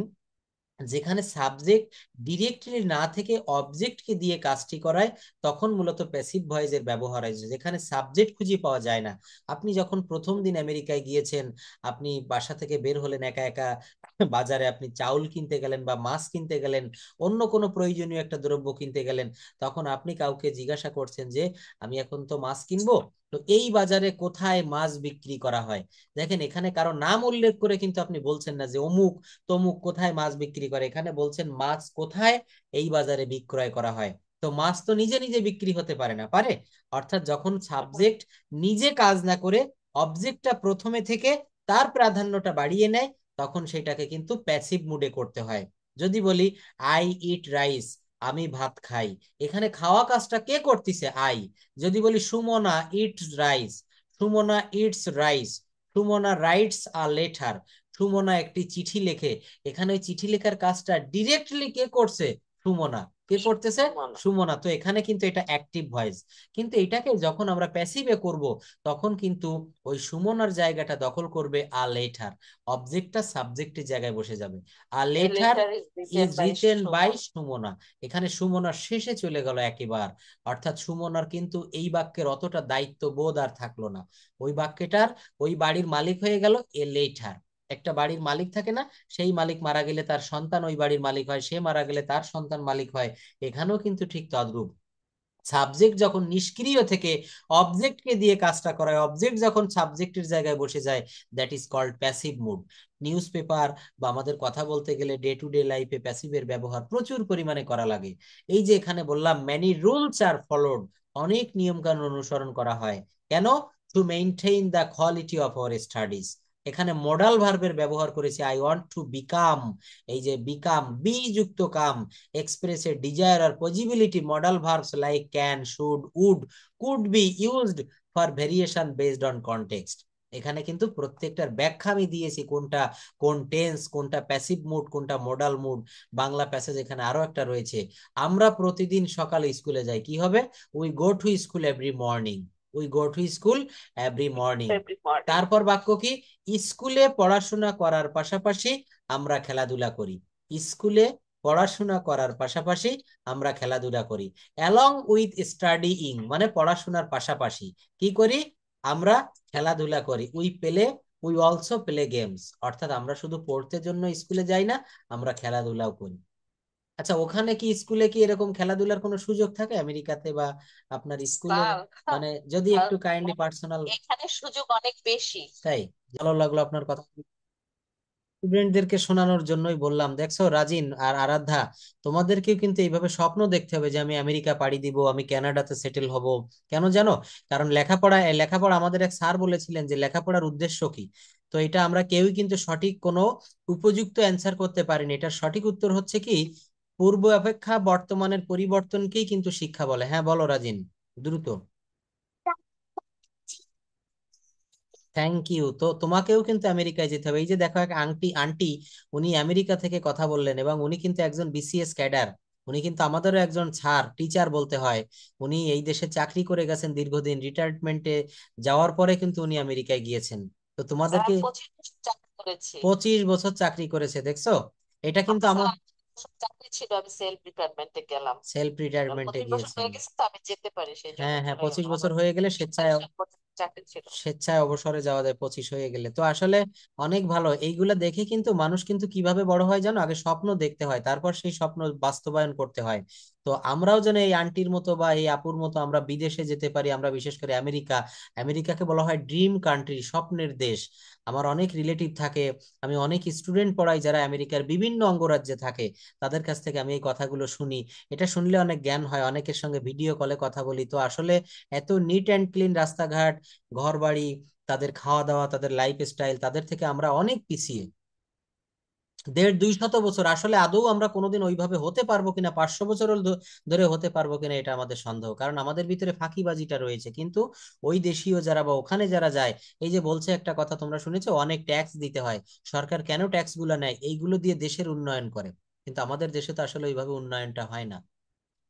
যেখানে সাবজেক্ট ডিরেক্টলি না থেকে অবজেক্টকে দিয়ে কাজটি করায় তখন মূলত প্যাসিভ ভয়েসের ব্যবহার হয়। যেখানে সাবজেক্ট খুঁজে পাওয়া যায় না, আপনি যখন প্রথম দিন আমেরিকায় গিয়েছেন, আপনি বাসা থেকে বের হলেন একা একা, বাজারে আপনি চাউল কিনতে গেলেন বা মাছ কিনতে গেলেন, অন্য কোনো প্রয়োজনীয় একটা দ্রব্য কিনতে গেলেন, তখন আপনি কাউকে জিজ্ঞাসা করছেন যে আমি এখন তো মাছ কিনবো, তো এই বাজারে কোথায় মাছ বিক্রি করা হয়। দেখেন এখানে কারো নাম উল্লেখ করে কিন্তু আপনি বলছেন না যে অমুক তমুক কোথায় মাছ বিক্রি করে, এখানে বলছেন মাছ কোথায় এই বাজারে বিক্রয় করা হয়। তো মাছ তো নিজে নিজে বিক্রি হতে পারে না, পারে? অর্থাৎ যখন সাবজেক্ট নিজে কাজ না করে অবজেক্টটা প্রথমে থেকে তার প্রাধান্যটা বাড়িয়ে নেয়, তখন সেটাকে কিন্তু প্যাসিভ মুডে করতে হয়। যদি বলি আই ইট রাইস, আমি ভাত খাই, এখানে খাওয়া কাজটা কে করতেছে, আই। যদি বলি Sumana eats rice, Sumana eats rice, Sumana writes a letter, Sumana একটি চিঠি লেখে, এখানে ওই চিঠি লেখার কাজটা ডিরেক্টলি কে করছে, সুমনা। কে করতেছে, সুমনা। তো এখানে কিন্তু এটা অ্যাক্টিভ ভয়েস। কিন্তু এটাকে যখন আমরা প্যাসিভে করব, তখন কিন্তু ওই সুমনার জায়গাটা দখল করবে আ লেটার, অবজেক্টটা সাবজেক্টের জায়গায় বসে যাবে। A A letter letter is written is by written by Shomon. Sumona, এখানে সুমনার শেষে চলে গেল একেবার, অর্থাৎ সুমনার কিন্তু এই বাক্যের অতটা দায়িত্ববোধ আর থাকলো না। ওই বাক্যটার ওই বাড়ির মালিক হয়ে গেল এ লেটার। একটা বাড়ির মালিক থাকে না, সেই মালিক মারা গেলে তার সন্তান ওই বাড়ির মালিক হয়, সে মারা গেলে তার সন্তান মালিক হয়। এখানেও কিন্তু ঠিক তদ্রূপ, সাবজেক্ট যখন নিষ্ক্রিয় থেকে অবজেক্টকে দিয়ে কাজটা করায়, অবজেক্ট যখন সাবজেক্টের জায়গায় বসে যায়, that is called passive mood. Newspaper বা আমাদের কথা বলতে গেলে ডে টু ডে লাইফে প্যাসিভের ব্যবহার প্রচুর পরিমাণে করা লাগে। এই যে এখানে বললাম মেনি রুলস আর ফলোড, অনেক নিয়ম কানুন অনুসরণ করা হয়। কেন? Two maintain the quality of our studies. এখানে মডাল ভার্বের ব্যবহার করেছে, আই ওয়ান্ট টু বিকাম। এই যে বিকাম, বি যুক্ত কাম, express a desire or possibility, modal verbs like can, should, would, could be used for variation based on context। এখানে কিন্তু প্রত্যেকটার ব্যাখ্যা আমি দিয়েছি, কোনটা কোন টেন্স, কোনটা প্যাসিভ মুড, কোনটা মডাল মুড। বাংলা প্যাসেজ এখানে আরো একটা রয়েছে, আমরা প্রতিদিন সকালে স্কুলে যাই, কি হবে, we go to school every morning, we go to school every morning. Every morning. তারপর বাক্য কি, স্কুলে পড়াশোনা করার পাশাপাশি আমরা খেলাধুলা করি, স্কুলে পড়াশোনা করার পাশাপাশি আমরা খেলাধুলা করি। অ্যালং উইথ স্টাডিইং মানে পড়াশোনার পাশাপাশি কি করি, আমরা খেলাধুলা করি। We play, we also play games, অর্থাৎ আমরা শুধু পড়তে জন্য স্কুলে যাই না, আমরা খেলাধুলাও করি। আচ্ছা ওখানে কি স্কুলে কি এরকম খেলাধুলার কোনো সুযোগ থাকে আমেরিকাতে, বা আপনার স্কুলে, স্যার, মানে যদি একটু কাইন্ডলি পার্সোনাল। এখানে সুযোগ অনেক বেশি। তাই, ভালো লাগলো আপনার কথা, স্টুডেন্টদেরকে শোনানোর জন্যই বললাম। দেখছো রাজিন আর আরাধ্যা, তোমাদেরকেও কিন্তু এইভাবে স্বপ্ন দেখতে হবে যে আমি আমেরিকা পাড়ি দিব, আমি কানাডাতে সেটেল হব। কেন জানো? কারণ লেখাপড়া আমাদের এক স্যার বলেছিলেন যে লেখাপড়ার উদ্দেশ্য কি। তো এটা আমরা কেউই কিন্তু সঠিক কোনো উপযুক্ত অ্যান্সার করতে পারিনি। এটার সঠিক উত্তর হচ্ছে কি, পূর্ব অপেক্ষা বর্তমানের পরিবর্তনকেই কিন্তু শিক্ষা বলে। হ্যাঁ বলো রাজিন, দ্রুত। Thank you. তো তোমাকেও কিন্তু আমেরিকায় যেতে হবে। এই যে দেখো এক আন্টি, উনি আমেরিকা থেকে কথা বললেন, এবং উনি কিন্তু একজন বিসিএস ক্যাডার, উনি কিন্তু আমাদেরও একজন স্যার, টিচার বলতে হয়। উনি এই দেশে চাকরি করে গেছেন দীর্ঘদিন, রিটায়ারমেন্টে যাওয়ার পরে কিন্তু উনি আমেরিকায় গিয়েছেন। তো তোমাদেরকে 25 বছর চাকরি করেছি। 25 বছর চাকরি করেছে, দেখছো? এটা কিন্তু স্যার, আমার 8 বছর চাকরি ছিল, আমি সেলফ রিটায়ারমেন্টে গেলাম। সেলফ রিটায়ারমেন্টে 25 বছর গিয়েছেন। হয়ে গেছে তো, আমি যেতে পারি, সেই জন্য হ্যাঁ হ্যাঁ, চলে 25 গেলাম। বছর আমার হয়ে গেলে স্বেচ্ছায় চাকরি ছিল। স্বেচ্ছায় অবসরে যাওয়া যায় 25 হয়ে গেলে। তো আসলে অনেক ভালো, এইগুলা দেখে কিন্তু মানুষ কিন্তু কিভাবে বড় হয় জানো, আগে স্বপ্ন দেখতে হয়, তারপর সেই স্বপ্ন বাস্তবায়ন করতে হয়। তো আমরাও যেন এই আন্টির মতো বা এই আপুর মতো আমরা বিদেশে যেতে পারি। আমরা বিশেষ করে আমেরিকা, আমেরিকাকে বলা হয় ড্রিম কান্ট্রি, স্বপ্নের দেশ। আমার অনেক রিলেটিভ থাকে, আমি অনেক স্টুডেন্ট পড়াই যারা আমেরিকার বিভিন্ন অঙ্গরাজ্যে থাকে, তাদের কাছ থেকে আমি এই কথাগুলো শুনি। এটা শুনলে অনেক জ্ঞান হয়, অনেকের সঙ্গে ভিডিও কলে কথা বলি। তো আসলে এত নিট অ্যান্ড ক্লিন রাস্তাঘাট, ঘর বাড়ি, তাদের খাওয়া দাওয়া, তাদের লাইফ স্টাইল, তাদের থেকে আমরা অনেক পিছিয়ে। 150-200 বছর, আসলে আদৌ আমরা কোনোদিন ওইভাবে হতে পারবো কিনা, 500 বছর ধরে হতে পারবো কিনা, এটা আমাদের সন্দেহ। কারণ আমাদের ভিতরে ফাঁকিবাজিটা রয়েছে। কিন্তু ওই দেশীয় যারা বা ওখানে যারা যায়, এই যে বলছে একটা কথা তোমরা শুনেছো, অনেক ট্যাক্স দিতে হয়। সরকার কেন ট্যাক্স গুলো নেয়? এইগুলো দিয়ে দেশের উন্নয়ন করে। কিন্তু আমাদের দেশে তো আসলে ওইভাবে উন্নয়নটা হয় না।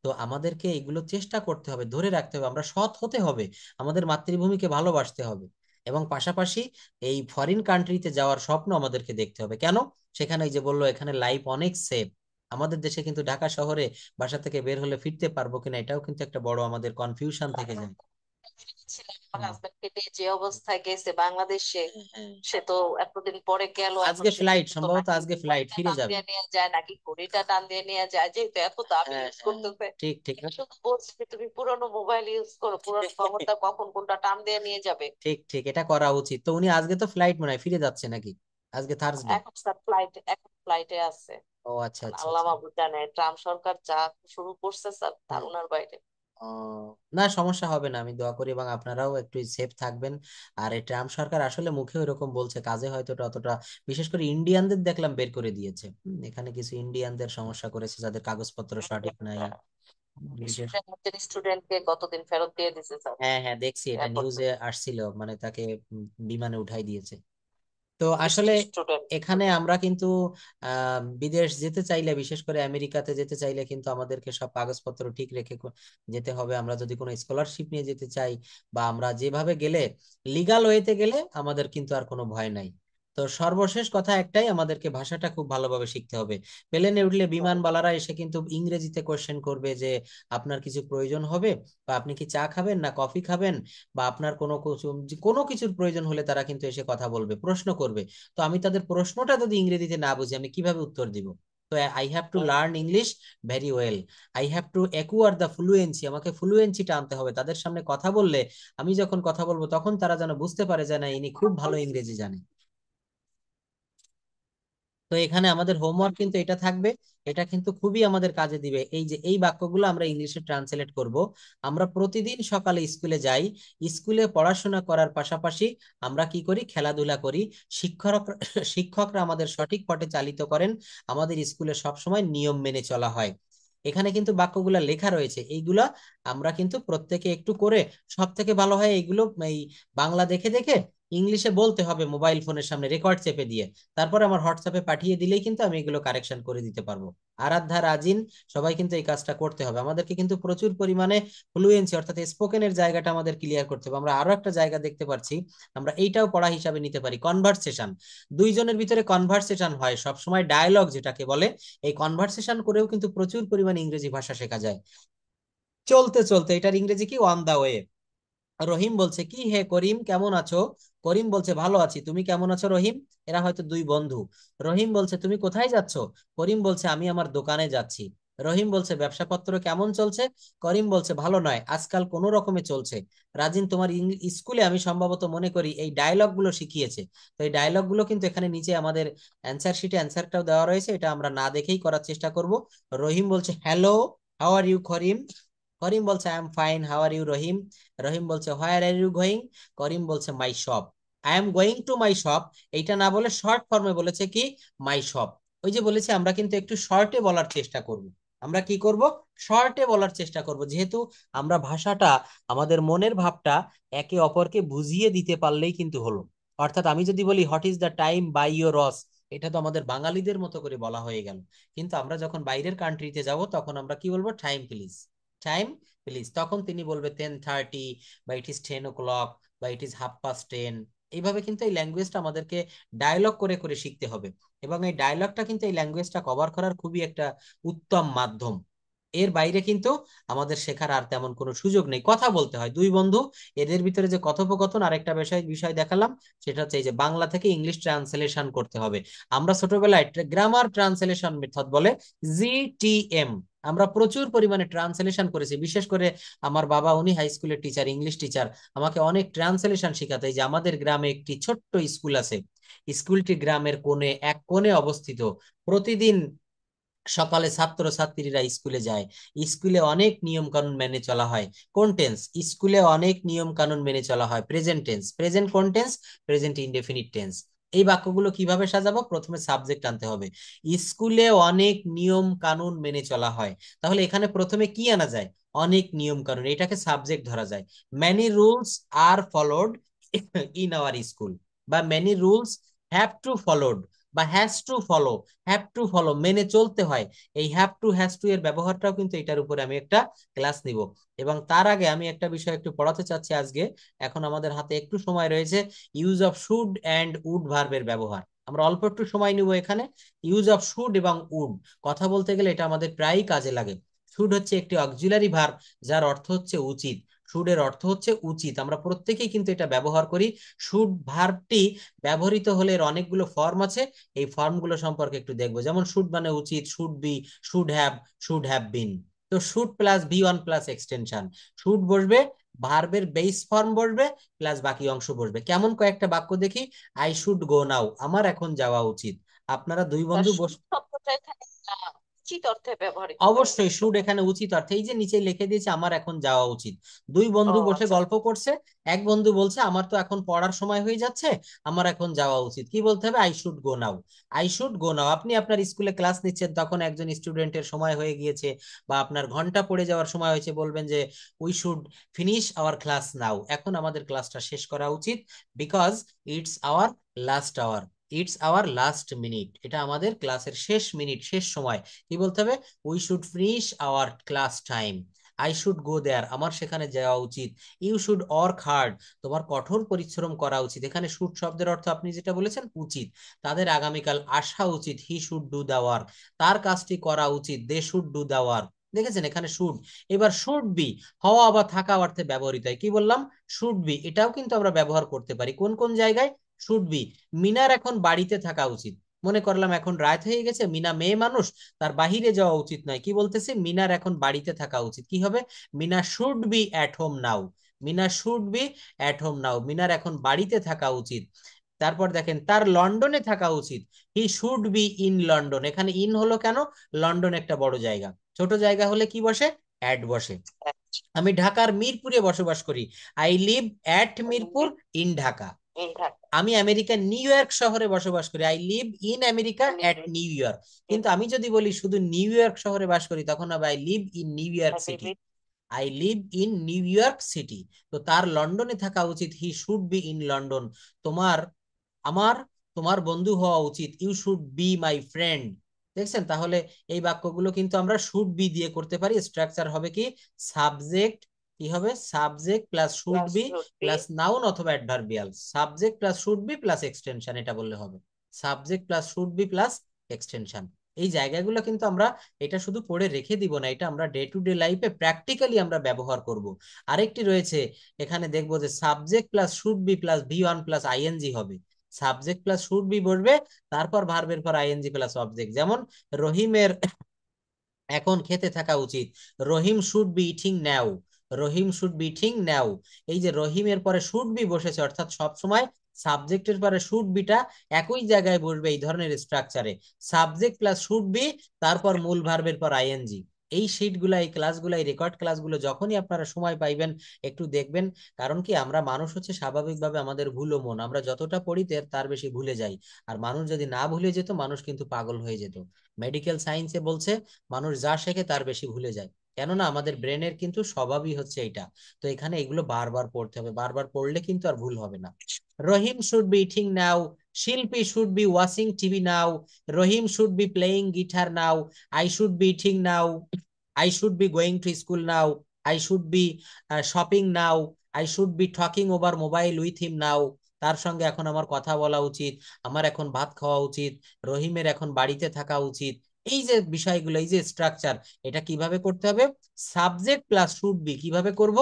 তো আমাদেরকে এগুলো চেষ্টা করতে হবে, ধরে রাখতে হবে, আমরা সৎ হতে হবে, আমাদের মাতৃভূমিকে ভালোবাসতে হবে, এবং পাশাপাশি এই ফরেন কান্ট্রিতে যাওয়ার স্বপ্ন আমাদেরকে দেখতে হবে। কেন? সেখানে এই যে বললো এখানে লাইফ অনেক সেফ। আমাদের দেশে কিন্তু ঢাকা শহরে বাসা থেকে বের হলে ফিরতে পারবো কিনা, এটাও কিন্তু একটা বড় আমাদের কনফিউশন থেকে যায়। ছিলাম, আমার হুম। হাজবেন্ডকে নিয়ে যে অবস্থায় গেছে বাংলাদেশে, হ্যাঁ, হ্যাঁ। সে তো এতদিন পরে গেল, এখন আজকে সে ফ্লাইট, দেখতেছে সম্ভবত নাকি আজকে ফ্লাইট, মোবাইলটা ফিরে টান যাবে। দিয়ে নিয়ে যায় নাকি ঘড়িটা টান দিয়ে নিয়ে যায়, যেহেতু এত দামি হ্যাঁ, ইউজ হ্যাঁ, করতেছে। ঠিক ঠিক। শুধু বলছি তুমি পুরোনো মোবাইল ইউজ করো, পুরোনো খবরটা কখন কোনটা টান দিয়ে নিয়ে যাবে। ঠিক ঠিক, এটা করা উচিত। তো উনি আজকে তো ফ্লাইট মনে হয় ফিরে যাচ্ছে নাকি? আজকে থার্সডে। এখন স্যার ফ্লাইটে, এখন ফ্লাইটে আছে। ও আচ্ছা আচ্ছা আল্লাহ আচ্ছা। মাহবুব জানে, ট্রাম্প সরকার যা শুরু করছে স্যার, হুম। ধারণার বাইরে। ও, না সমস্যা হবে না, আমি দোয়া করি, এবং আপনারাও একটু সেফ থাকবেন। আর এই ট্রাম্প সরকার আসলে মুখে এরকম বলছে, কাজে হয়তো এটা অতটা, বিশেষ করে ইন্ডিয়ানদের দেখলাম বের করে দিয়েছে। এখানে কিছু ইন্ডিয়ানদের সমস্যা করেছে, যাদের কাগজপত্র সঠিক নাই। বিশেষ, স্টুডেন্টকে গতদিন ফেরত দিয়ে দিছে স্যার হ্যাঁ হ্যাঁ দেখছি, এটা এয়ারপোর্ট নিউজে থেকে। আসছিল, মানে তাকে বিমানে উঠাই দিয়েছে। তো 30টি আসলে স্টুডেন্ট। এখানে আমরা কিন্তু বিদেশ যেতে চাইলে, বিশেষ করে আমেরিকাতে যেতে চাইলে কিন্তু আমাদেরকে সব কাগজপত্র ঠিক রেখে যেতে হবে। আমরা যদি কোনো স্কলারশিপ নিয়ে যেতে চাই, বা আমরা যেভাবে গেলে লিগাল ওয়েতে গেলে, আমাদের কিন্তু আর কোনো ভয় নাই। তো সর্বশেষ কথা একটাই, আমাদেরকে ভাষাটা খুব ভালোভাবে শিখতে হবে। প্লেনে উঠলে বিমানবালারা এসে কিন্তু ইংরেজিতে কোশ্চেন করবে যে আপনার কিছু প্রয়োজন হবে, বা আপনি কি চা খাবেন না কফি খাবেন, বা আপনার কোনো কিছুর প্রয়োজন হলে তারা কিন্তু এসে কথা বলবে, প্রশ্ন করবে। তো আমি তাদের প্রশ্নটা যদি ইংরেজিতে না বুঝি, আমি কিভাবে উত্তর দিব? তো I have to learn English very well. I have to acquire the fluency, আমাকে ফ্লুয়েন্সিটা আনতে হবে। তাদের সামনে কথা বললে, আমি যখন কথা বলবো, তখন তারা যেন বুঝতে পারে যে না, ইনি খুব ভালো ইংরেজি জানে। তো এখানে আমাদের হোমওয়ার্ক কিন্তু এটা থাকবে, এটা কিন্তু খুবই আমাদের কাজে দিবে। এই যে এই বাক্যগুলো আমরা ইংলিশে ট্রান্সলেট করব। আমরা প্রতিদিন সকালে স্কুলে যাই, স্কুলে পড়াশোনা করার পাশাপাশি আমরা কি করি? খেলাধুলা করি। শিক্ষক শিক্ষকরা আমাদের সঠিক পথে চালিত করেন, আমাদের স্কুলে সবসময় নিয়ম মেনে চলা হয়। এখানে কিন্তু বাক্যগুলা লেখা রয়েছে, এইগুলা আমরা কিন্তু প্রত্যেকে একটু করে, সব থেকে ভালো হয় এইগুলো এই বাংলা দেখে দেখে ইংলিশে বলতে হবে, মোবাইল ফোনের সামনে রেকর্ড চেপে দিয়ে। তারপর আমার হোয়াটসঅ্যাপে পাঠিয়ে দিলেই কিন্তু আমি এগুলো কারেকশন করে দিতে পারবো। আরাধ্যা, রাজিন, সবাই কিন্তু এই কাজটা করতে হবে। আমাদেরকে কিন্তু প্রচুর পরিমাণে ফ্লুয়েন্সি অর্থাৎ স্পোকেনের জায়গাটা আমাদের ক্লিয়ার করতে হবে। আমরা আরো একটা জায়গা দেখতে পাচ্ছি, আমরা এইটাও পড়া হিসাবে নিতে পারি, কনভারসেশন। দুইজনের ভিতরে কনভারসেশন হয়, সবসময় ডায়ালগ যেটাকে বলে, এই কনভারসেশন করেও কিন্তু প্রচুর পরিমাণে ইংরেজি ভাষা শেখা যায়। চলতে চলতে, এটার ইংরেজি কি? On the way. রহিম বলছে কি হে করিম, কেমন আছো? করিম বলছে ভালো আছি, তুমি কেমন আছো রহিম? এরা হয়তো দুই বন্ধু। রহিম বলছে তুমি কোথায় যাচ্ছ? করিম বলছে আমি আমার দোকানে যাচ্ছি। রহিম বলছে ব্যবসাপত্র কেমন চলছে? করিম বলছে ভালো নয়, আজকাল কোনো রকমে চলছে। রাজিন, তোমার স্কুলে আমি সম্ভবত মনে করি এই ডায়লগ গুলো শিখিয়েছে। তো এই ডায়লগ গুলো কিন্তু এখানে নিচে আমাদের অ্যান্সার শিটে অ্যান্সারটাও দেওয়া রয়েছে, এটা আমরা না দেখেই করার চেষ্টা করব। রহিম বলছে hello, how are you Karim? Karim বলছে I am fine, how are you Rahim? Rahim বলছে where are you going? Karim বলছে my shop. I am going to my shop, এইটা না বলে শর্ট ফর্মে বলেছে কি? My shop. ওই যে বলেছি, আমরা কিন্তু একটু শর্টে বলার চেষ্টা করব। আমরা কি করব? শর্টে বলার চেষ্টা করব, যেহেতু আমরা ভাষাটা, আমাদের মনের ভাবটা একে অপরকে বুঝিয়ে দিতে পারলেই কিন্তু হলো। অর্থাৎ আমি যদি বলি what is the time by your ross, এটা তো আমাদের বাঙালিদের মতো করে বলা হয়ে গেল। কিন্তু আমরা যখন বাইরের কান্ট্রিতে যাব, তখন আমরা কি বলবো? Time please, time please. তখন তিনি বলবে 10:30, বা ইট ইজ 10 o'clock, বা ইট ইজ 10:30। এইভাবে কিন্তু এই ল্যাঙ্গুয়েজটা আমাদেরকে ডায়লগ করে করে শিখতে হবে। এবং এই ডায়লগটা কিন্তু এই ল্যাঙ্গুয়েজটা কভার করার খুবই একটা উত্তম মাধ্যম। এর বাইরে কিন্তু আমাদের শেখার আর তেমন কোনো সুযোগ নেই, কথা বলতে হয় দুই বন্ধু, এদের ভিতরে যে কথোপকথন। আরেকটা বিষয় বিষয় দেখালাম, সেটা হচ্ছে এই যে বাংলা থেকে ইংলিশ ট্রান্সলেশন করতে হবে। আমরা ছোটবেলায় গ্রামার ট্রান্সলেশন মেথড বলে জিটিএম, আমরা প্রচুর পরিমাণে ট্রান্সলেশন করেছি। বিশেষ করে আমার বাবা, উনি হাই স্কুলের টিচার, ইংলিশ টিচার, আমাকে অনেক ট্রান্সলেশন শেখাতে। এই যে আমাদের গ্রামে একটি ছোট্ট স্কুল আছে, স্কুলটি গ্রামের এক কোণে অবস্থিত। প্রতিদিন সকালে ছাত্র ছাত্রীরা স্কুলে যায়, স্কুলে অনেক নিয়ম কানুন মেনে চলা হয়। কোন টেন্স? স্কুলে অনেক নিয়ম কানুন মেনে চলা হয়। প্রেজেন্ট টেন্স, প্রেজেন্ট কোন টেন্স? Present indefinite tense. এই বাক্যগুলো কিভাবে সাজাবো? প্রথমে সাবজেক্ট আনতে হবে, স্কুলে অনেক নিয়ম কানুন মেনে চলা হয়। তাহলে এখানে প্রথমে কি আনা যায়? অনেক নিয়ম কানুন, এটাকে সাবজেক্ট ধরা যায়। Many rules are followed in our school, বা many rules have to followed, বা has to follow. Have to follow মেনে চলতে হয়। এই হ্যাভ টু হ্যাজ টু এর ব্যবহারটাও কিন্তু এটার উপরে আমি একটা ক্লাস নিব। এবং তার আগে আমি একটা বিষয় একটু পড়াতে চাচ্ছি আজকে, এখন আমাদের হাতে একটু সময় রয়েছে। Use of should and would ভার্বের ব্যবহার, আমরা অল্প একটু সময় নিব এখানে। ইউজ অফ শুড এবং উড, কথা বলতে গেলে এটা আমাদের প্রায়ই কাজে লাগে। শুড হচ্ছে একটি অক্সিলারি ভার্ব, যার অর্থ হচ্ছে উচিত। শুডের অর্থ হচ্ছে উচিত, আমরা প্রত্যেকেই কিন্তু এটা ব্যবহার করি। শুড ভার্বটি ব্যবহৃত হলে এর অনেকগুলো ফর্ম আছে, এই ফর্মগুলো সম্পর্কে একটু দেখবো। যেমন শুড মানে উচিত, should be, should have been. তো should plus be one plus extension, should বসবে, ভার্বের বেস ফর্ম বসবে, প্লাস বাকি অংশ বসবে। কেমন কয়েকটা বাক্য দেখি। আই শুড গো নাও, আমার এখন যাওয়া উচিত। আপনারা দুই বন্ধু শুড শব্দটা এখানে উচিত অর্থে ব্যবহৃত হয়েছে। অবশ্যই শুড এখানে উচিত অর্থে, এই যে নিচে লিখে দিয়েছে আমার এখন যাওয়া উচিত। দুই ও বন্ধু বসে আচ্ছা। গল্প করছে, এক বন্ধু বলছে আমার তো এখন পড়ার সময় হয়ে যাচ্ছে, আমার এখন যাওয়া উচিত। কি বলতে হবে? I should go now. I should go now, আপনি আপনার স্কুলে ক্লাস নিচ্ছেন, তখন একজন স্টুডেন্টের সময় হয়ে গিয়েছে বা আপনার ঘন্টা পড়ে যাওয়ার সময় হয়েছে, বলবেন যে we should finish our class now, এখন আমাদের ক্লাসটা শেষ করা উচিত। Because it's our last hour, it's our last minute, এটা আমাদের ক্লাসের শেষ মিনিট, শেষ সময়। কি বলতে হবে? We should finish our class time. I should go there, আমার সেখানে যাওয়া উচিত। ইউ শুড ওয়ার্ক হার্ড, তোমার কঠোর পরিশ্রম করা উচিত। এখানে শুড শব্দের অর্থ আপনি যেটা বলেছেন উচিত, তাদের আগামীকাল আসা উচিত। He should do the work, তার কাজটি করা উচিত। They should do the work. দেখেছেন এখানে শুড। এবার শুড বি, হওয়া বা থাকা অর্থে ব্যবহৃত হয়। কি বললাম? শুড বি, এটাও কিন্তু আমরা ব্যবহার করতে পারি কোন কোন জায়গায়? শুড বি, মিনার এখন বাড়িতে থাকা উচিত। মনে করলাম এখন রাত হয়ে গেছে, মিনা মেয়ে মানুষ, তার বাহিরে যাওয়া উচিত নয়। কি বলতেছি? মিনার এখন বাড়িতে থাকা উচিত। কি হবে? Meena should be at home now, Meena should be at home now, মিনার এখন বাড়িতে থাকা উচিত। তারপর দেখেন তার লন্ডনে থাকা উচিত। He should be in London, এখানে ইন হলো কেন? লন্ডন একটা বড় জায়গা, ছোট জায়গা হলে কি বসে? অ্যাট বসে। আমি ঢাকার মিরপুরে বসবাস করি, I live at Mirpur in Dhaka. আমি আমেরিকার নিউ ইয়র্ক শহরে বসবাস করি, I live in America at new York. কিন্তু আমি যদি বলি শুধু নিউ ইয়র্ক শহরে বাস করি, তখন হবে I live in New York City, I live in New York City. তো তার লন্ডনে থাকা উচিত, he should be in London. তোমার আমার তোমার বন্ধু হওয়া উচিত, you should be my friend. দেখছেন? তাহলে এই বাক্যগুলো কিন্তু আমরা শুড বি দিয়ে করতে পারি। স্ট্রাকচার হবে কি? সাবজেক্ট, কি হবে? Subject plus should be plus noun অথবা adverbial, subject plus should be plus extension, এটা বললে হবে। Subject plus should be plus extension. এই জায়গাগুলো কিন্তু আমরা এটা শুধু পড়ে রেখে দিব না, এটা আমরা ডে টু ডে লাইফে প্র্যাকটিক্যালি আমরা ব্যবহার করব। আরেকটি রয়েছে, এখানে দেখবো যে subject plus should be plus V one plus ING হবে। সাবজেক্ট প্লাস শুড বি বসবে, তারপর ভার্বের পর আইএনজি প্লাস অবজেক্ট। যেমন রহিমের এখন খেতে থাকা উচিত, Rahim should be eating now, Rahim should be eating now. এই যে রহিমের পরে শুড বি বসেছে, অর্থাৎ সব সময় সাবজেক্টের পরে শুড বিটা একই জায়গায় বসবে এই ধরনের স্ট্রাকচারে। সাবজেক্ট প্লাস শুড বি, তারপর মূল ভার্বের পর আইএনজি। এই শিটগুলা, এই ক্লাসগুলা, এই রেকর্ড ক্লাসগুলো যখনই আপনারা সময় পাইবেন একটু দেখবেন। কারণ কি, আমরা মানুষ হচ্ছে স্বাভাবিকভাবে আমাদের ভুলো মন, আমরা যতটা পড়ি তার বেশি ভুলে যাই। আর মানুষ যদি না ভুলে যেত, মানুষ কিন্তু পাগল হয়ে যেত। মেডিকেল সায়েন্সে বলছে মানুষ যা শেখে তার বেশি ভুলে যায়, কেননা আমাদের ব্রেনের কিন্তু স্বভাবই হচ্ছে এটা। তো এখানে এগুলো বারবার পড়তে হবে, বারবার পড়লে কিন্তু আর ভুল হবে না। Rahim should be eating now, Shilpi should be watching TV now, Rahim should be playing guitar now, I should be eating now, I should be going to school now, I should be shopping now, I should be talking over mobile with him now. তার সঙ্গে এখন আমার কথা বলা উচিত, আমার এখন ভাত খাওয়া উচিত, রহিমের এখন বাড়িতে থাকা উচিত। এই যে বিষয়গুলো, এই যে স্ট্রাকচার, এটা কিভাবে করতে হবে? Subject plus should B. কিভাবে করব?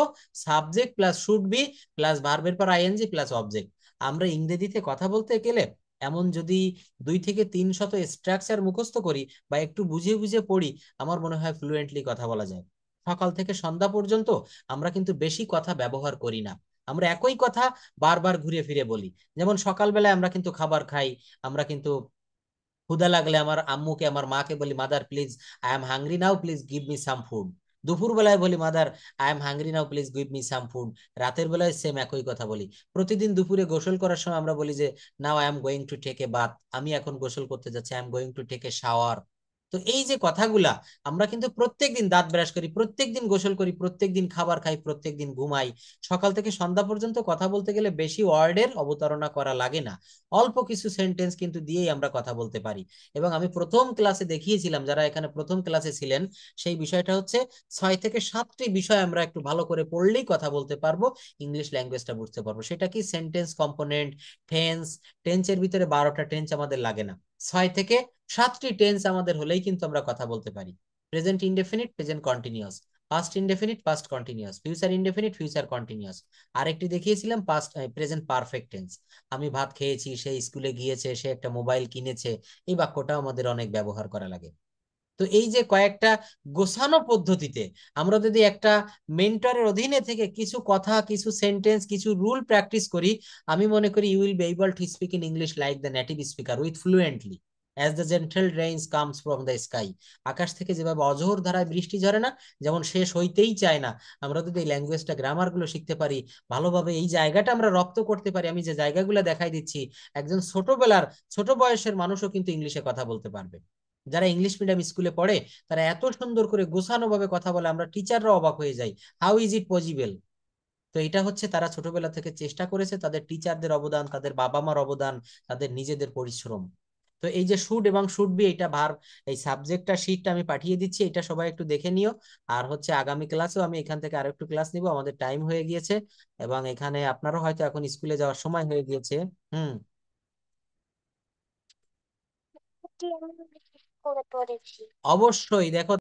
Subject plus should be plus ভার্বের পর আইএনজি প্লাস অবজেক্ট। আমরা ইংরেজিতে কথা বলতে গেলে এমন যদি 2 থেকে 3 শত স্ট্রাকচার মুখস্থ করি বা একটু বুঝে বুঝে পড়ি, আমার মনে হয় ফ্লুয়েন্টলি কথা বলা যায়। সকাল থেকে সন্ধ্যা পর্যন্ত আমরা কিন্তু বেশি কথা ব্যবহার করি না, আমরা একই কথা বারবার ঘুরে ফিরে বলি। যেমন সকালবেলায় আমরা কিন্তু খাবার খাই, আমরা কিন্তু ক্ষুধা লাগলে আমার আম্মুকে, আমার মাকে বলি, mother please I am hungry now, please give me some food. দুপুর বেলায় বলি, mother I am hungry now, please give me some food. রাতের বেলায় সেম একই কথা বলি। প্রতিদিন দুপুরে গোসল করার সময় আমরা বলি যে now I am going to take a bath, আমি এখন গোসল করতে যাচ্ছি, I am going to take a shower. তো এই যে কথাগুলা, আমরা কিন্তু প্রত্যেকদিন দাঁত ব্রাশ করি, প্রত্যেকদিন গোসল করি, প্রত্যেকদিন খাবার খাই, প্রত্যেকদিন ঘুমাই। সকাল থেকে সন্ধ্যা পর্যন্ত কথা বলতে গেলে বেশি ওয়ার্ডের অবতারণা করা লাগে না, অল্প কিছু সেন্টেন্স কিন্তু দিয়েই আমরা কথা বলতে পারি। এবং আমি প্রথম ক্লাসে দেখিয়েছিলাম, যারা এখানে প্রথম ক্লাসে ছিলেন, সেই বিষয়টা হচ্ছে 6 থেকে 7টি বিষয় আমরা একটু ভালো করে পড়লেই কথা বলতে পারবো, ইংলিশ ল্যাঙ্গুয়েজটা বুঝতে পারবো। সেটা কি? Sentence component, tense. টেন্সের ভিতরে 12টা টেন্স আমাদের লাগে না, 6 থেকে 7টি টেন্স আমাদের হলেই কিন্তু আমরা কথা বলতে পারি। Present indefinite, present continuous, past indefinite, past continuous, future indefinite, future continuous. আরেকটি দেখিয়েছিলাম পাস্ট প্রেজেন্ট পারফেক্ট টেন্স। আমি ভাত খেয়েছি, সে স্কুলে গিয়েছে, সে একটা মোবাইল কিনেছে। এই বাক্যটাও আমাদের অনেক ব্যবহার করা লাগে। তো এই যে কয়েকটা গোছানো পদ্ধতিতে আমরা যদি একটা মেন্টরের অধীনে থেকে কিছু কথা, কিছু সেন্টেন্স, কিছু রুল প্র্যাকটিস করি, আমি মনে করি you will be able to speak in English like the native speaker with fluently as the gentle rains comes from the sky. আকাশ থেকে যেভাবে অঝোর ধারায় বৃষ্টি ঝরে না, যেমন শেষ হইতেই চায় না, আমরা যদি এই ল্যাঙ্গুয়েজটা, গ্রামার গুলো শিখতে পারি ভালোভাবে, এই জায়গাটা আমরা রপ্ত করতে পারি। আমি যে জায়গাগুলো দেখাই দিচ্ছি, একজন ছোট বয়সের মানুষও কিন্তু ইংলিশে কথা বলতে পারবে। যারা ইংলিশ মিডিয়াম স্কুলে পড়ে, তারা এত সুন্দর করে গোছানো ভাবে কথা বলে, আমরা টিচাররা অবাক হয়ে যাই, হাউ ইজ ইট পসিবল। তো এটা হচ্ছে তারা ছোটবেলা থেকে চেষ্টা করেছে, তাদের টিচারদের অবদান, তাদের বাবা মার অবদান, তাদের নিজেদের পরিশ্রম। তো এই যে শুড এবং শুড বি, এটা এই সাবজেক্টটা শীটটা আমি পাঠিয়ে দিচ্ছি, এটা সবাই একটু দেখে নিও। আর হচ্ছে আগামী ক্লাসেও আমি এখান থেকে আরেকটু ক্লাস নিব, আমাদের টাইম হয়ে গিয়েছে। এবং এখানে আপনারও হয়তো এখন স্কুলে যাওয়ার সময় হয়ে গিয়েছে। হুম। করে পড়েছি। অবশ্যই দেখো।